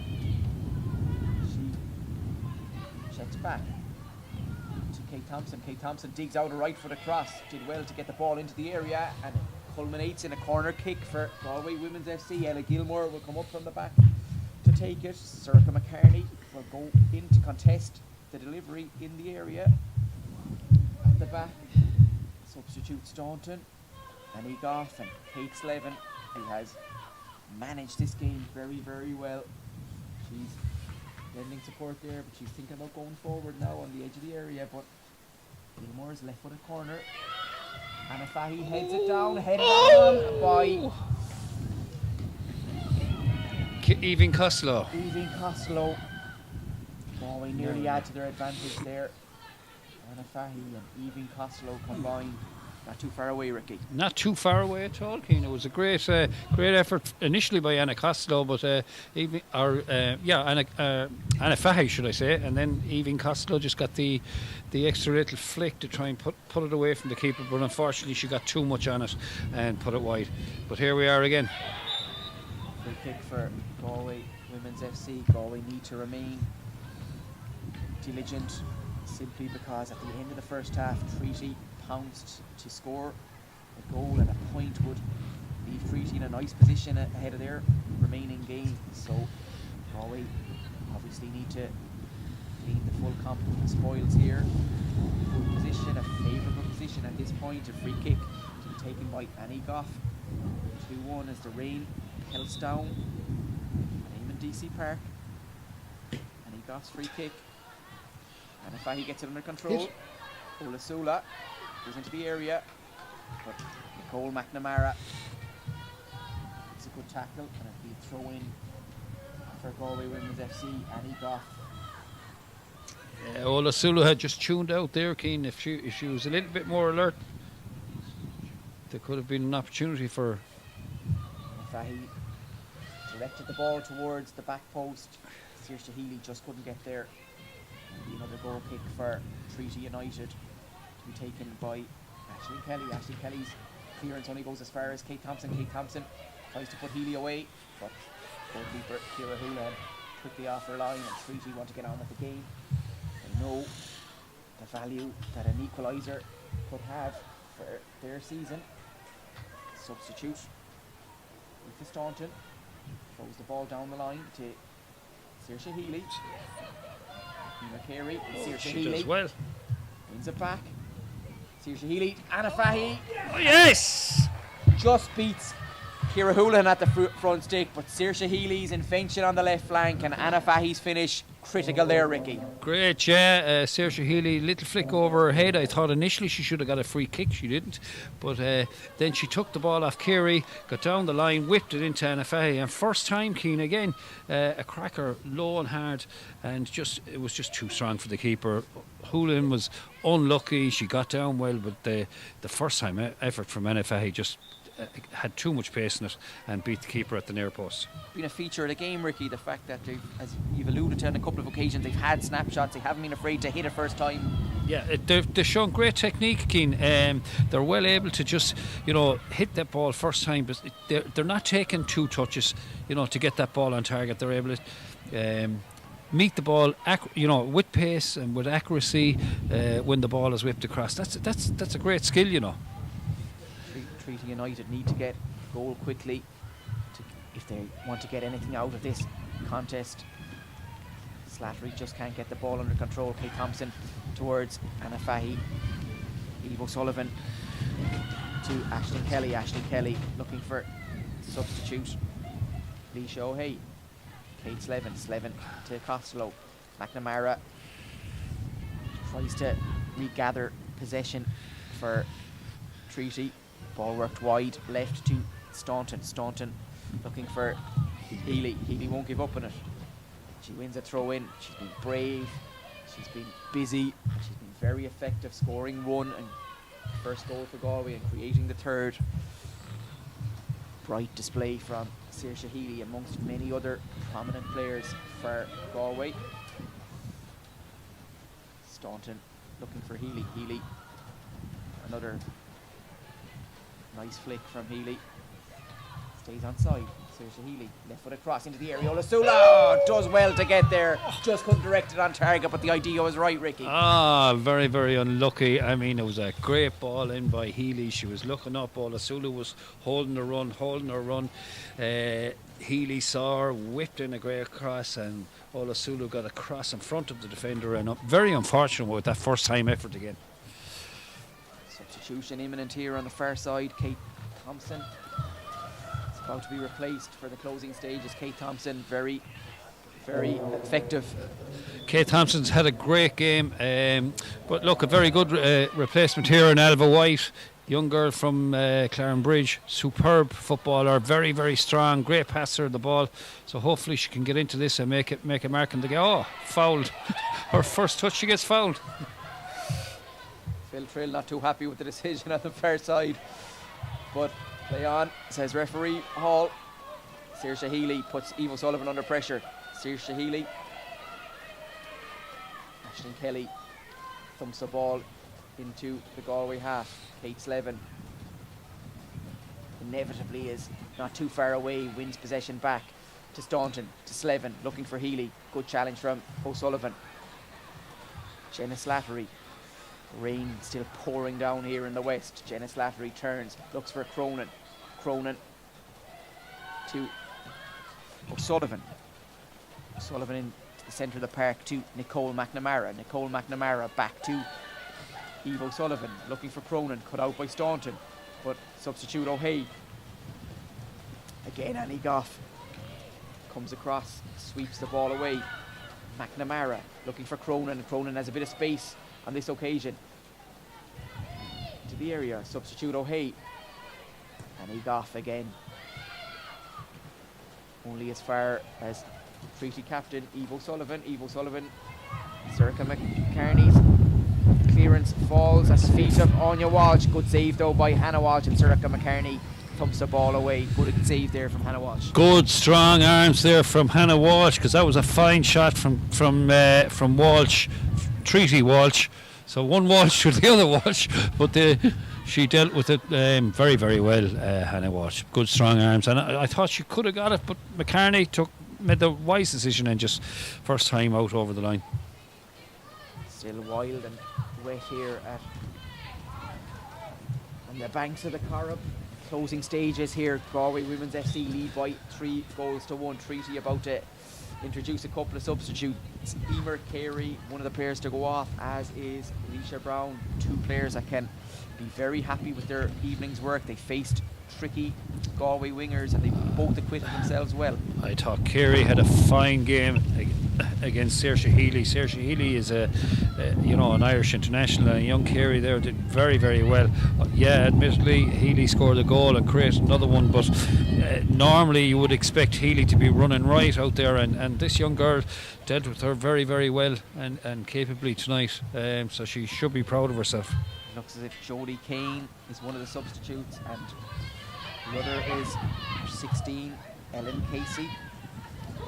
She checks back to Kate Thompson. Kate Thompson digs out a right foot across. Did well to get the ball into the area, and it culminates in a corner kick for Galway Women's FC. Ella Gilmore will come up from the back to take it. Circa McCarney will go in to contest the delivery in the area. At the back, substitute Staunton, and Egoff and Kate Slevin, who has managed this game very, very well. She's lending support there, but she's thinking about going forward now on the edge of the area, but Gilmore's left footed corner. Anna Fahy heads it down, headed on by Evin Costello. Evin Costello. Galway nearly add to their advantage there. Anna Fahy and Evin Costello combined. Not too far away, Ricky. Not too far away at all, Keane. It was a great effort initially by Anna Costello, but Anna Fahy, should I say, and then Evin Costello just got the extra little flick to try and put it away from the keeper, but unfortunately she got too much on it and put it wide. But here we are again. Free kick for Galway Women's FC. Galway need to remain diligent, simply because at the end of the first half, Treaty pounced to score a goal, and a point would leave Treaty in a nice position ahead of their remaining game. So Galway obviously need to gain the full complement of spoils here. Good position, a favourable position at this point. A free kick to be taken by Annie Goff. 2-1 as the rain pelts down Eamon DC Park. Annie Goff's free kick, and if he gets it under control, Olasula goes into the area, but Nicole McNamara, it's a good tackle, and it'll be a throw in for Galway Women's FC. Annie Goff. Olasula had just tuned out there, Keane. If she was a little bit more alert, there could have been an opportunity for. Fahy directed the ball towards the back post. Saoirse Healy just couldn't get there. Another goal kick for Treaty United to be taken by Aisling Kelly. Aisling Kelly's clearance only goes as far as Kate Thompson. Kate Thompson tries to put Healy away, but goalkeeper Ciara Houlihan quickly off her line, and Treaty want to get on with the game. They know the value that an equaliser could have for their season. Substitute for Staunton throws the ball down the line to Saoirse Healy. Nina Carey, Saoirse Healy does well. wins it back. Saoirse Healy, Anna Fahy. Oh, yes! Just beats Ciara Houlihan at the front stick, but Saoirse Healy's invention on the left flank and Anna Fahy's finish critical there, Ricky. Great, yeah. Saoirse Healy, little flick over her head. I thought initially she should have got a free kick. She didn't. But then she took the ball off Carey, got down the line, whipped it into Anna Fahy. And first time, Keane, again, a cracker, low and hard. And it was just too strong for the keeper. Houlihan was unlucky. She got down well, but the first time effort from Anna Fahy just had too much pace in it and beat the keeper at the near post. Been a feature of the game, Ricky, the fact that they've, as you've alluded to on a couple of occasions, they've had snapshots. They haven't been afraid to hit it first time. Yeah, they've shown great technique, Keane. They're well able to just, hit that ball first time, but they're not taking two touches, to get that ball on target. They're able to meet the ball, with pace and with accuracy when the ball is whipped across. That's a great skill, Treaty United need to get a goal quickly if they want to get anything out of this contest. Slattery just can't get the ball under control. Kate Thompson towards Anna Fahy. Eve O'Sullivan to Aisling Kelly. Aisling Kelly looking for substitute. Leisha O'Hay. Kate Slevin. Slevin to Costello. McNamara tries to regather possession for Treaty. Ball worked wide, left to Staunton. Staunton looking for Healy. Healy won't give up on it. She wins a throw in. She's been brave. She's been busy. She's been very effective, scoring one and first goal for Galway and creating the third. Bright display from Saoirse Healy amongst many other prominent players for Galway. Staunton looking for Healy. Healy, another nice flick from Healy. Stays on side. Saoirse Healy, left foot across into the area. Olasula does well to get there. Just couldn't direct it on target, but the idea was right, Ricky. Very, very unlucky. I mean, it was a great ball in by Healy. She was looking up. Olasula was holding her run. Healy saw her, whipped in a great cross, and Olasula got a cross in front of the defender, and very unfortunate with that first time effort again. Substitution imminent here on the far side. Kate Thompson is about to be replaced for the closing stages. Kate Thompson, very, very effective. Kate Thompson's had a great game, but look, a very good replacement here in Alva White. Young girl from Clarenbridge, superb footballer, very, very strong, great passer of the ball. So hopefully she can get into this and make a mark in the game. Oh, fouled. Her first touch, she gets fouled. Phil Trill not too happy with the decision on the far side. But play on, says referee Hall. Saoirse Healy puts Eve O'Sullivan under pressure. Saoirse Healy. Aisling Kelly thumps the ball into the Galway half. Kate Slevin inevitably is not too far away, wins possession back to Staunton, to Slevin, looking for Healy. Good challenge from O'Sullivan. Jenna Slattery. Rain still pouring down here in the west. Jenna Slattery turns, looks for Cronin. Cronin to O'Sullivan. O'Sullivan into the centre of the park to Nicole McNamara. Nicole McNamara back to Eve O'Sullivan, looking for Cronin, cut out by Staunton, but substitute O'Hay. Again, Annie Goff comes across, sweeps the ball away. McNamara looking for Cronin. Cronin has a bit of space on this occasion. Into the area, substitute O'Hay. Annie Goff again. Only as far as treaty captain Eve O'Sullivan. Eve O'Sullivan, Circa McCartney's clearance falls at the feet of Anya Walsh. Good save though by Hannah Walsh, and Circa McCartney thumps the ball away. Good save there from Hannah Walsh. Good strong arms there from Hannah Walsh, because that was a fine shot from Walsh, Treaty Walsh. So one Walsh to the other Walsh, but she dealt with it very, very well, Hannah Walsh. Good strong arms, and I thought she could have got it, but McCartney made the wise decision and just first time out over the line. Still wild and wet here on the banks of the Corrib. Closing stages here. Galway Women's FC lead by 3-1. Treaty about to introduce a couple of substitutes. Emer Carey, one of the players to go off, as is Alicia Brown. Two players that can be very happy with their evening's work. They faced tricky Galway wingers and they both acquitted themselves well. I thought Carey had a fine game against Saoirse Healy. Saoirse Healy is an Irish international, and young Carey there did very, very well. Yeah, admittedly Healy scored a goal and created another one, but normally you would expect Healy to be running right out there, and this young girl dealt with her very, very well and capably tonight, so she should be proud of herself. Looks as if Jodie Kane is one of the substitutes, and the other is 16, Ellen Casey.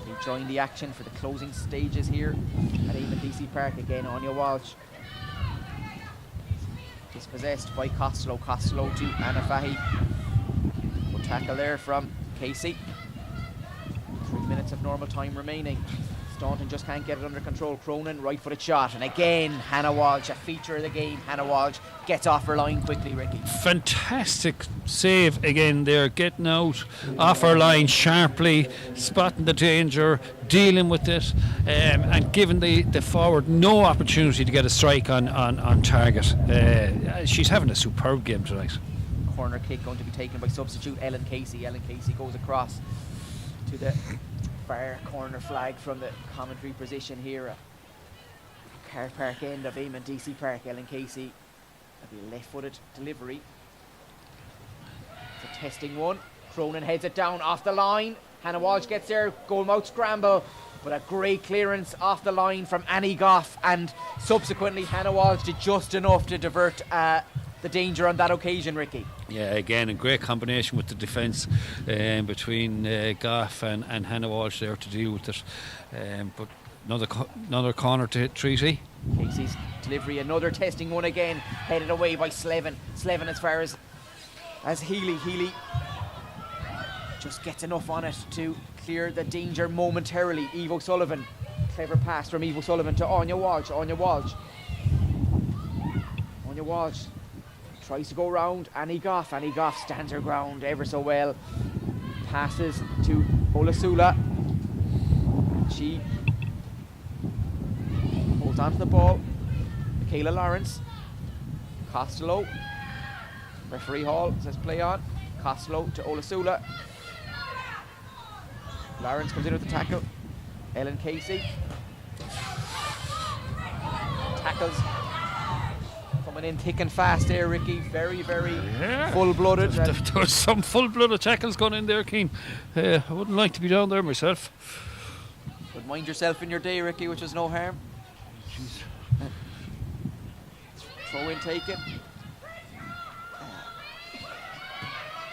They join the action for the closing stages here at Eamon DC Park. Again, Anya Walsh dispossessed by Costello. Costello to Anna Fahy. Good tackle there from Casey. 3 minutes of normal time remaining. Staunton just can't get it under control. Cronin, right-footed shot, and again Hannah Walsh, a feature of the game. Hannah Walsh gets off her line quickly, Ricky. Fantastic save again there, getting out off her line sharply, spotting the danger, dealing with it, and giving the forward no opportunity to get a strike on target. She's having a superb game tonight. Corner kick going to be taken by substitute Ellen Casey. Ellen Casey goes across to the far corner flag from the commentary position here at Car Park end of Eamon DC Park. Ellen Casey, a left-footed delivery. It's a testing one. Cronin heads it down off the line. Hannah Walsh gets there, goalmouth scramble, but a great clearance off the line from Annie Goff, and subsequently Hannah Walsh did just enough to divert the danger on that occasion, Ricky. Yeah, again, a great combination with the defence between Goff and Hannah Walsh there to deal with it. But another corner to Treaty. Casey's delivery, another testing one again, headed away by Slevin. Slevin as far as Healy. Healy just gets enough on it to clear the danger momentarily. Eve O'Sullivan, clever pass from Eve O'Sullivan to Anya Walsh. Anya Walsh tries to go round Annie Goff. Annie Goff stands her ground ever so well. Passes to Olasula. She holds on to the ball. Michaela Lawrence. Costello. Referee Hall says play on. Costello to Olasula. Lawrence comes in with the tackle. Ellen Casey. Tackles coming in thick and fast there, Ricky. Very, very full-blooded. There was some full-blooded tackles going in there, Keane. I wouldn't like to be down there myself. But mind yourself in your day, Ricky, which is no harm. Jeez. Throw in taken.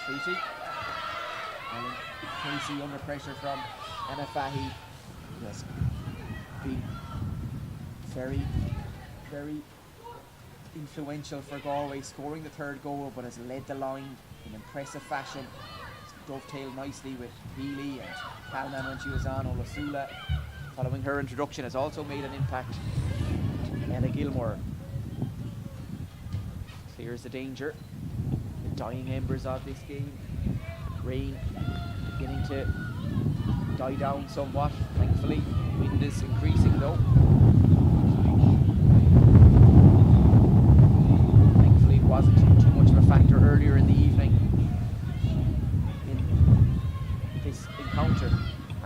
Treaty. Ellen Casey under pressure from Anna Fahy. Yes. Been very, very influential for Galway, scoring the third goal, but has led the line in impressive fashion. It's dovetailed nicely with Healy and Calnan when she was on. Olasula, following her introduction, has also made an impact. Ella Gilmore clears the danger. The dying embers of this game. Rain beginning to die down somewhat, thankfully. Wind is increasing though. Thankfully it wasn't too much of a factor earlier in the evening in this encounter.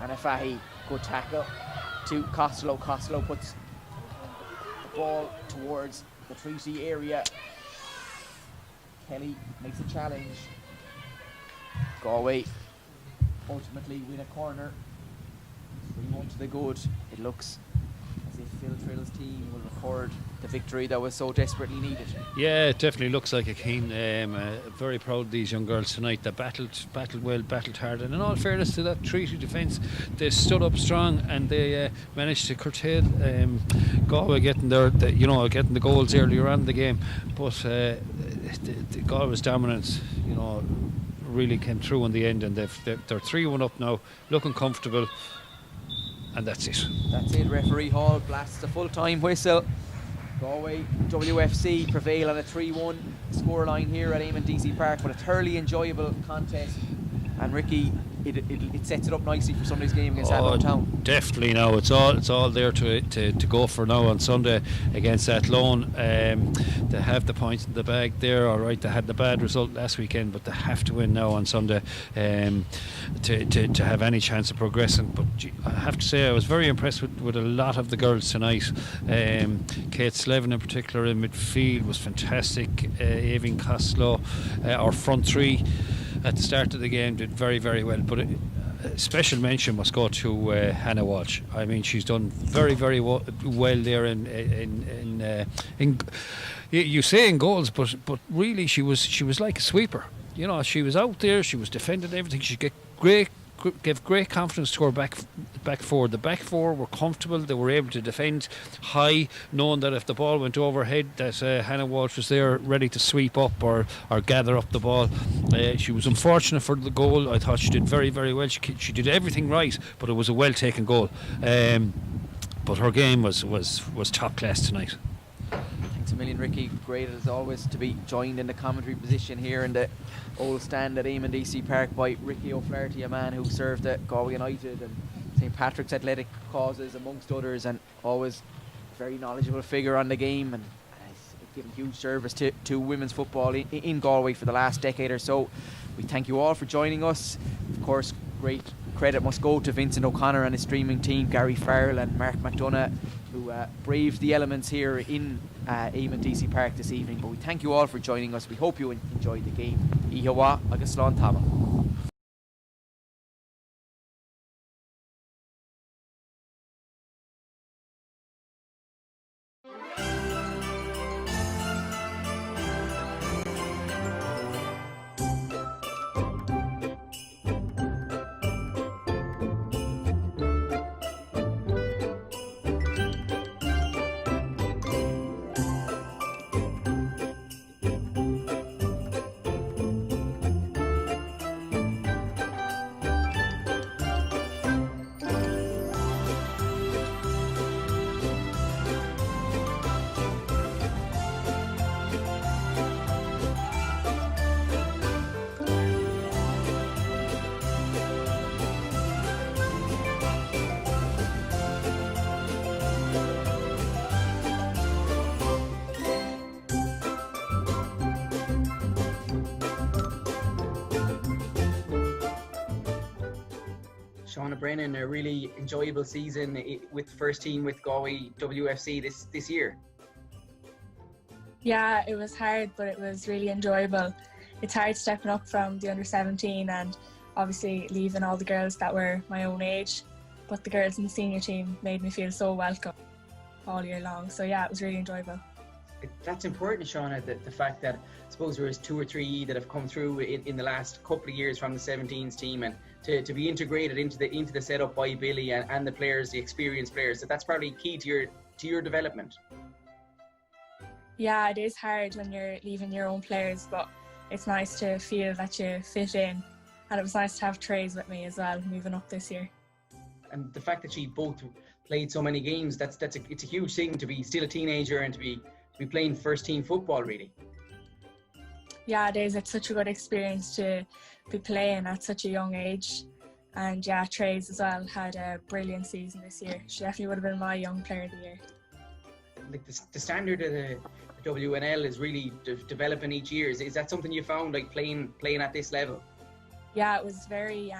Anna Fahy, good tackle to Costello. Costello puts the ball towards the treaty area. Kelly makes a challenge. Galway ultimately win a corner. 3-1 to the good. It looks as if Phil Trill's team will record the victory that was so desperately needed. Yeah, it definitely looks like a Keane. Very proud of these young girls tonight. They battled well, battled hard, and in all fairness to that treaty defence, they stood up strong and they managed to curtail Galway getting getting the goals earlier on in the game. But the Galway's dominance, really came through in the end, and they're 3-1 up now, looking comfortable, and that's it. That's it. Referee Hall blasts the full-time whistle. Galway WFC prevail on a 3-1 scoreline here at Eamon DC Park, but a thoroughly enjoyable contest. And Ricky, it sets it up nicely for Sunday's game against Athlone Town. Definitely now. It's all there to go for now on Sunday against Athlone. They have the points in the bag there. All right, they had the bad result last weekend, but they have to win now on Sunday to have any chance of progressing. But I have to say I was very impressed with a lot of the girls tonight. Kate Slevin in particular in midfield was fantastic. Aoibhinn Costello, our front three at the start of the game did very, very well, but a special mention must go to Hannah Walsh. I mean, she's done very, very well there in you say in goals, but really she was like a sweeper. She was out there, she was defending everything. She gave great confidence to her back four. The back four were comfortable. They were able to defend high, knowing that if the ball went overhead, that Hannah Walsh was there ready to sweep up or gather up the ball. She was unfortunate for the goal. I thought she did very, very well. She did everything right, but it was a well taken goal. But her game was top class tonight. Thanks a million, Ricky. Great as always to be joined in the commentary position here in the old stand at Eamon DC Park by Ricky O'Flaherty, a man who served at Galway United and St Patrick's Athletic causes amongst others, and always a very knowledgeable figure on the game, and has given huge service to women's football in Galway for the last decade or so. We thank you all for joining us. Of course, great credit must go to Vincent O'Connor and his streaming team, Gary Farrell and Mark McDonough, who braved the elements here in Eamon DC Park this evening. But we thank you all for joining us. We hope you enjoyed the game. Ihawa agus Slán Tama. Shauna Brennan, a really enjoyable season with the first team with Galway WFC this year. Yeah, it was hard, but it was really enjoyable. It's hard stepping up from the under-17 and obviously leaving all the girls that were my own age, but the girls in the senior team made me feel so welcome all year long. So yeah, it was really enjoyable. That's important, Shauna, the fact that I suppose there is 2 or 3 that have come through in the last couple of years from the 17s team, and to be integrated into the setup by Billy and the players, the experienced players. So that's probably key to your development. Yeah, it is hard when you're leaving your own players, but it's nice to feel that you fit in. And it was nice to have Trace with me as well, moving up this year. And the fact that she both played so many games, it's a huge thing to be still a teenager and to be playing first team football, really. Yeah, it is. It's such a good experience to be playing at such a young age. And yeah, Trace as well had a brilliant season this year. She definitely would have been my young player of the year. Like the standard of the WNL is really developing each year. Is that something you found, like playing at this level? Yeah, it was very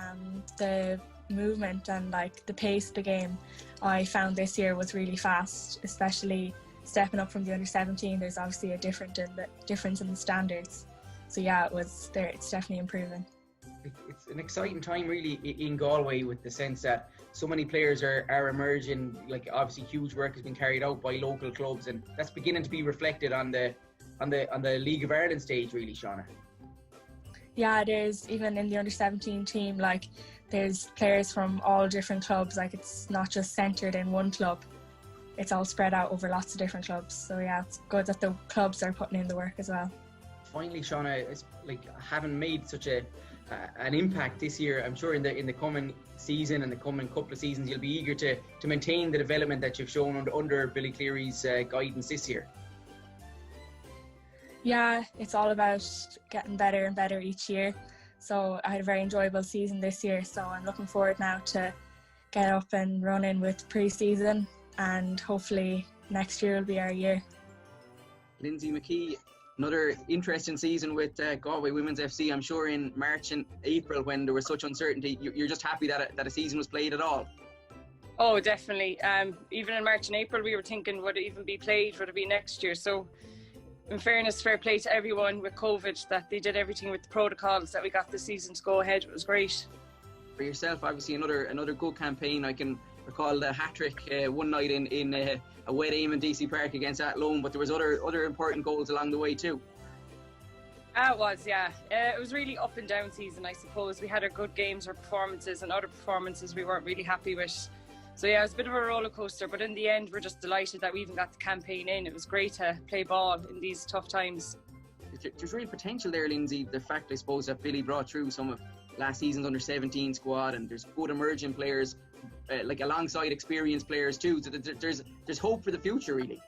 the movement and like the pace of the game I found this year was really fast, especially stepping up from the under-17. There's obviously a difference in the standards. So yeah, it's definitely improving. It's an exciting time really in Galway, with the sense that so many players are emerging. Like obviously huge work has been carried out by local clubs, and that's beginning to be reflected on the League of Ireland stage, really, Shauna. Yeah, it is. Even in the under-17 team, like there's players from all different clubs. Like it's not just centred in one club. It's all spread out over lots of different clubs. So yeah, it's good that the clubs are putting in the work as well. Finally, Shauna, it's like having made such an impact this year, I'm sure in the coming season and the coming couple of seasons you'll be eager to maintain the development that you've shown under Billy Cleary's guidance this year. Yeah, it's all about getting better and better each year. So I had a very enjoyable season this year, so I'm looking forward now to get up and running with pre-season, and hopefully next year will be our year. Lindsay McKee, another interesting season with Galway Women's FC. I'm sure in March and April, when there was such uncertainty, you're just happy that a season was played at all. Oh, definitely. Even in March and April, we were thinking, would it even be played? Would it be next year? So, in fairness, fair play to everyone with COVID, that they did everything with the protocols that we got the season to go ahead. It was great. For yourself, obviously another good campaign. I can recall the hat-trick one night in a wet aim in DC Park against Athlone, but there was other important goals along the way too. It was, yeah. It was really up and down season, I suppose. We had our good games or performances, and other performances we weren't really happy with. So yeah, it was a bit of a roller coaster, but in the end we're just delighted that we even got the campaign in. It was great to play ball in these tough times. There's real potential there, Lindsay. The fact, I suppose, that Billy brought through some of last season's under-17 squad, and there's good emerging players like alongside experienced players too. So there's hope for the future, really.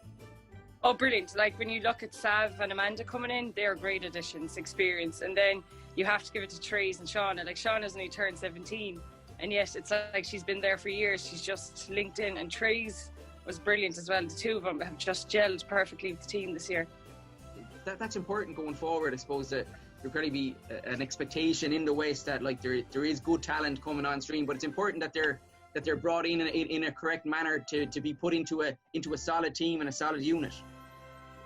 Oh, brilliant. Like when you look at Sav and Amanda coming in, they're great additions, experience. And then you have to give it to Trace and Shauna. Like Shauna's only turned 17. And yet it's like she's been there for years. She's just linked in. And Trace was brilliant as well. The two of them have just gelled perfectly with the team this year. That's important going forward. I suppose that there'll probably be an expectation in the West that like there is good talent coming on stream, but it's important that they're brought in a correct manner to be put into a solid team and a solid unit.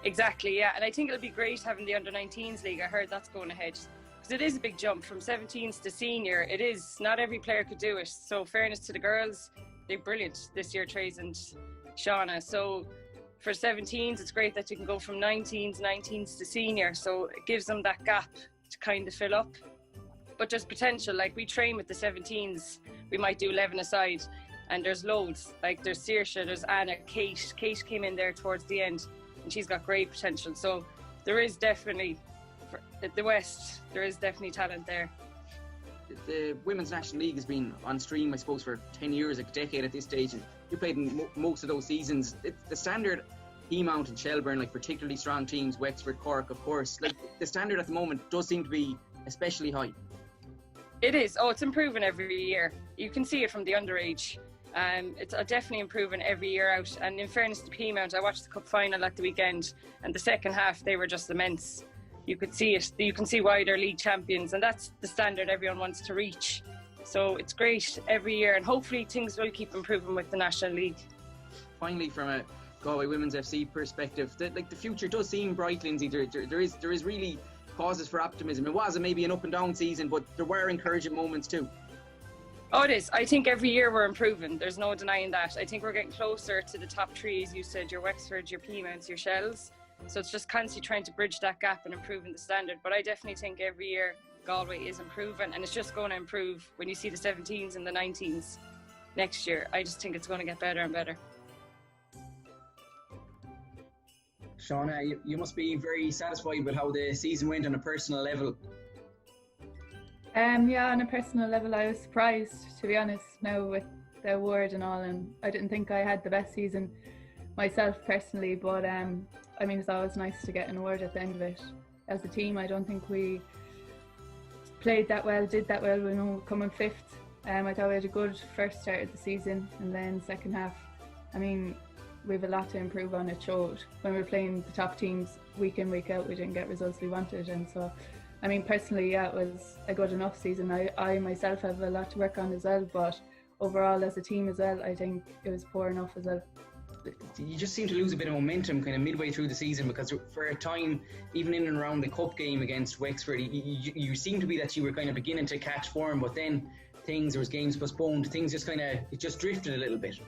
Exactly, yeah. And I think it'll be great having the under-19s league. I heard that's going ahead, because it is a big jump from 17s to senior. It is. Not every player could do it. So fairness to the girls, they're brilliant this year, Trace and Shauna. So for 17s, it's great that you can go from 19s to senior. So it gives them that gap to kind of fill up. But there's potential. Like we train with the 17s, we might do 11 aside, and there's loads. Like there's Saoirse, there's Anna, Kate. Kate came in there towards the end, and she's got great potential. So there is definitely, for the West, there is definitely talent there. The Women's National League has been on stream, I suppose, for 10 years, a decade at this stage, and you played in most of those seasons. The standard, Mount and Shelburne, like particularly strong teams, Wexford, Cork, of course, like the standard at the moment does seem to be especially high. It is. Oh, it's improving every year. You can see it from the underage. It's definitely improving every year out. And in fairness to Mount, I watched the cup final at the weekend, and the second half they were just immense. You could see it. You can see why they're league champions, and that's the standard everyone wants to reach. So it's great every year, and hopefully things will keep improving with the National League. Finally, from a Galway Women's FC perspective, the future does seem bright, Lindsay. There is really causes for optimism. It was maybe an up and down season, but there were encouraging moments too. Oh, it is. I think every year we're improving. There's no denying that. I think we're getting closer to the top three, as you said, your Wexfords, your Peamounts, your Shells. So it's just constantly trying to bridge that gap and improving the standard. But I definitely think every year Galway is improving, and it's just going to improve when you see the 17s and the 19s next year. I just think it's going to get better and better. Shauna, you must be very satisfied with how the season went on a personal level. Yeah, on a personal level, I was surprised, to be honest, now with the award and all, and I didn't think I had the best season myself personally, but I mean, it's always nice to get an award at the end of it. As a team, I don't think we played that well, did that well, we know, coming fifth. I thought we had a good first start of the season, and then second half, I mean, we have a lot to improve on. It showed when we were playing the top teams week in, week out, we didn't get results we wanted, and so I mean, personally, yeah, it was a good enough season. I myself have a lot to work on as well, but overall as a team as well, I think it was poor enough as well. You just seem to lose a bit of momentum kind of midway through the season, because for a time, even in and around the cup game against Wexford, you seemed to be that you were kind of beginning to catch form, but then there was games postponed, things just it just drifted a little bit.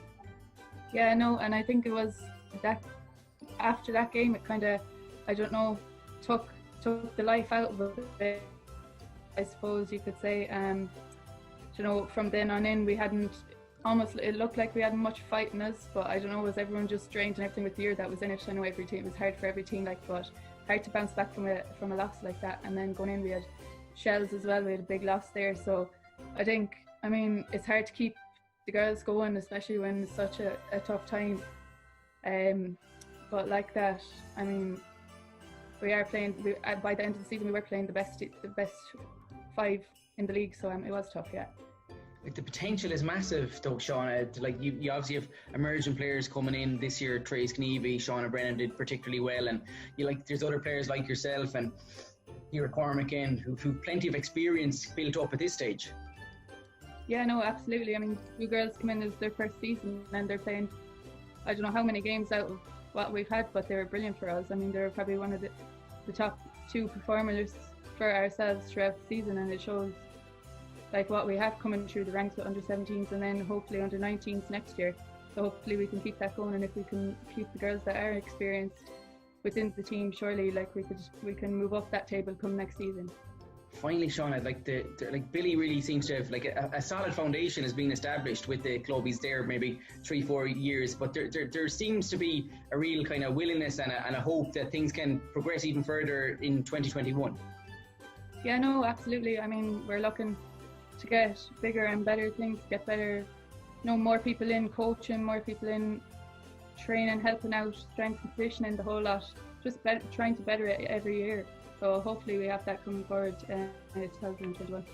Yeah, no, and I think it was that after that game, it kind of, I don't know, took the life out of it, I suppose you could say. You know, from then on in, we hadn't, almost, it looked like we hadn't much fight in us, but I don't know, was everyone just drained and everything with the year that was in it? I know every team, it was hard for every team, but hard to bounce back from a loss like that. And then going in, we had Shells as well, we had a big loss there. So I think, I mean, it's hard to keep the girls going, especially when it's such a tough time. But like that, I mean, we are playing, by the end of the season, we were playing the best five in the league, so it was tough, yeah. Like, the potential is massive though, Shauna. Like, you obviously have emerging players coming in this year. Trace Kneeby, Shauna Brennan did particularly well, and there's other players like yourself and Ciara Cormac in who've plenty of experience built up at this stage. Yeah, no, absolutely. I mean, two girls come in as their first season and they're playing, I don't know how many games out of what we've had, but they were brilliant for us. I mean, they were probably one of the top two performers for ourselves throughout the season, and it shows like what we have coming through the ranks with under 17s and then hopefully under 19s next year. So hopefully we can keep that going, and if we can keep the girls that are experienced within the team, surely we can move up that table come next season. Finally, Shauna, like Billy really seems to have a solid foundation has been established with the clubbies there, maybe 3-4 years, but there seems to be a real kind of willingness and a hope that things can progress even further in 2021. Yeah, no, absolutely. I mean, we're looking to get bigger and better things, get better, more people in coaching, more people in training, helping out, strength and conditioning, the whole lot, just trying to better it every year. So hopefully we have that coming forward in 2021.